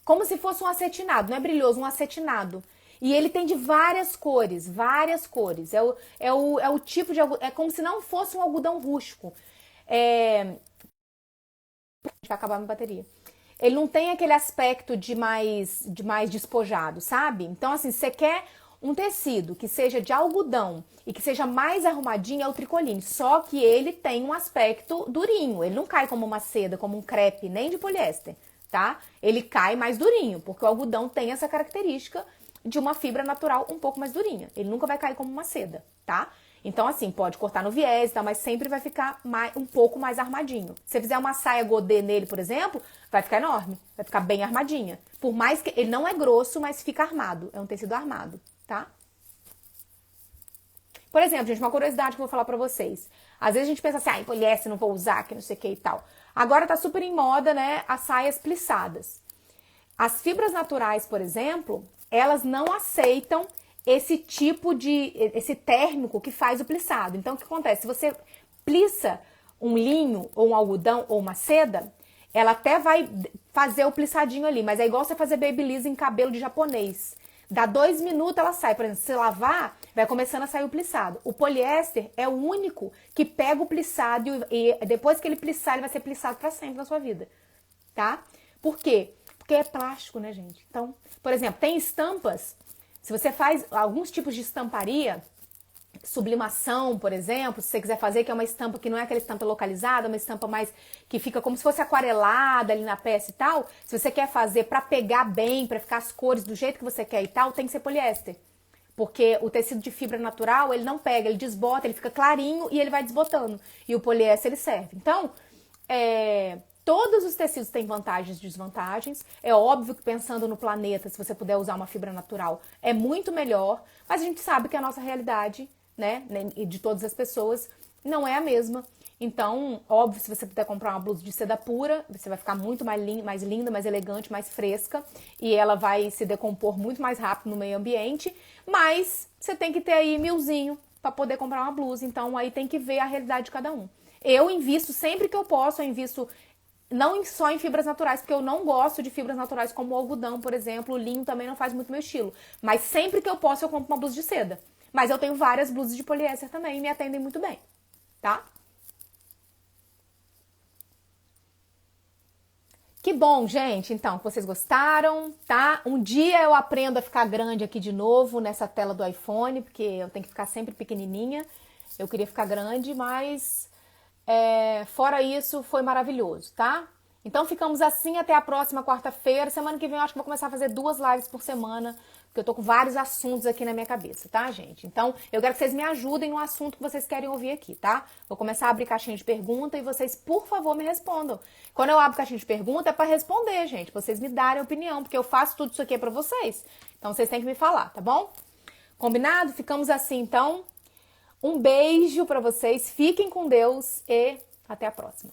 Como se fosse um acetinado, não é brilhoso, um acetinado. E ele tem de várias cores, várias cores. É o tipo de algodão, é como se não fosse um algodão rústico. Vai acabar minha bateria. Ele não tem aquele aspecto de mais despojado, sabe? Então, assim, você quer um tecido que seja de algodão e que seja mais arrumadinho, é o tricoline. Só que ele tem um aspecto durinho. Ele não cai como uma seda, como um crepe, nem de poliéster, tá? Ele cai mais durinho, porque o algodão tem essa característica de uma fibra natural um pouco mais durinha. Ele nunca vai cair como uma seda, tá? Então, assim, pode cortar no viés, tá? Mas sempre vai ficar um pouco mais armadinho. Se você fizer uma saia godê nele, por exemplo, vai ficar enorme. Vai ficar bem armadinha. Por mais que ele não é grosso, mas fica armado. É um tecido armado, tá? Por exemplo, gente, uma curiosidade que eu vou falar pra vocês. Às vezes a gente pensa assim, poliéster não vou usar, que não sei o que e tal. Agora tá super em moda, né, as saias plissadas. As fibras naturais, por exemplo, elas não aceitam esse térmico que faz o plissado. Então, o que acontece? Se você plissa um linho, ou um algodão, ou uma seda, ela até vai fazer o plissadinho ali, mas é igual você fazer babyliss em cabelo de japonês. Dá 2 minutos, ela sai. Por exemplo, se você lavar, vai começando a sair o plissado. O poliéster é o único que pega o plissado e depois que ele plissar, ele vai ser plissado para sempre na sua vida, tá? Por quê? Porque é plástico, né, gente? Então, por exemplo, tem estampas. Se você faz alguns tipos de estamparia, sublimação, por exemplo, se você quiser fazer, que é uma estampa que não é aquela estampa localizada, uma estampa mais que fica como se fosse aquarelada ali na peça e tal, se você quer fazer para pegar bem, para ficar as cores do jeito que você quer e tal, tem que ser poliéster. Porque o tecido de fibra natural, ele não pega, ele desbota, ele fica clarinho e ele vai desbotando. E o poliéster, ele serve. Então, todos os tecidos têm vantagens e desvantagens. É óbvio que pensando no planeta, se você puder usar uma fibra natural, é muito melhor. Mas a gente sabe que a nossa realidade, né, e de todas as pessoas, não é a mesma. Então, óbvio, se você puder comprar uma blusa de seda pura, você vai ficar muito mais linda, mais elegante, mais fresca. E ela vai se decompor muito mais rápido no meio ambiente. Mas você tem que ter aí 1.000zinho para poder comprar uma blusa. Então, aí tem que ver a realidade de cada um. Eu invisto sempre que eu posso, eu invisto não só em fibras naturais, porque eu não gosto de fibras naturais como o algodão, por exemplo. O linho também não faz muito meu estilo. Mas sempre que eu posso, eu compro uma blusa de seda. Mas eu tenho várias blusas de poliéster também e me atendem muito bem, tá? Que bom, gente, então, que vocês gostaram, tá? Um dia eu aprendo a ficar grande aqui de novo nessa tela do iPhone, porque eu tenho que ficar sempre pequenininha. Eu queria ficar grande, mas fora isso, foi maravilhoso, tá? Então ficamos assim até a próxima quarta-feira. Semana que vem eu acho que vou começar a fazer 2 lives por semana, porque eu tô com vários assuntos aqui na minha cabeça, tá, gente? Então eu quero que vocês me ajudem no assunto que vocês querem ouvir aqui, tá? Vou começar a abrir caixinha de pergunta e vocês, por favor, me respondam. Quando eu abro caixinha de pergunta é pra responder, gente, pra vocês me darem opinião, porque eu faço tudo isso aqui pra vocês. Então vocês têm que me falar, tá bom? Combinado? Ficamos assim, então. Um beijo pra vocês, fiquem com Deus e até a próxima.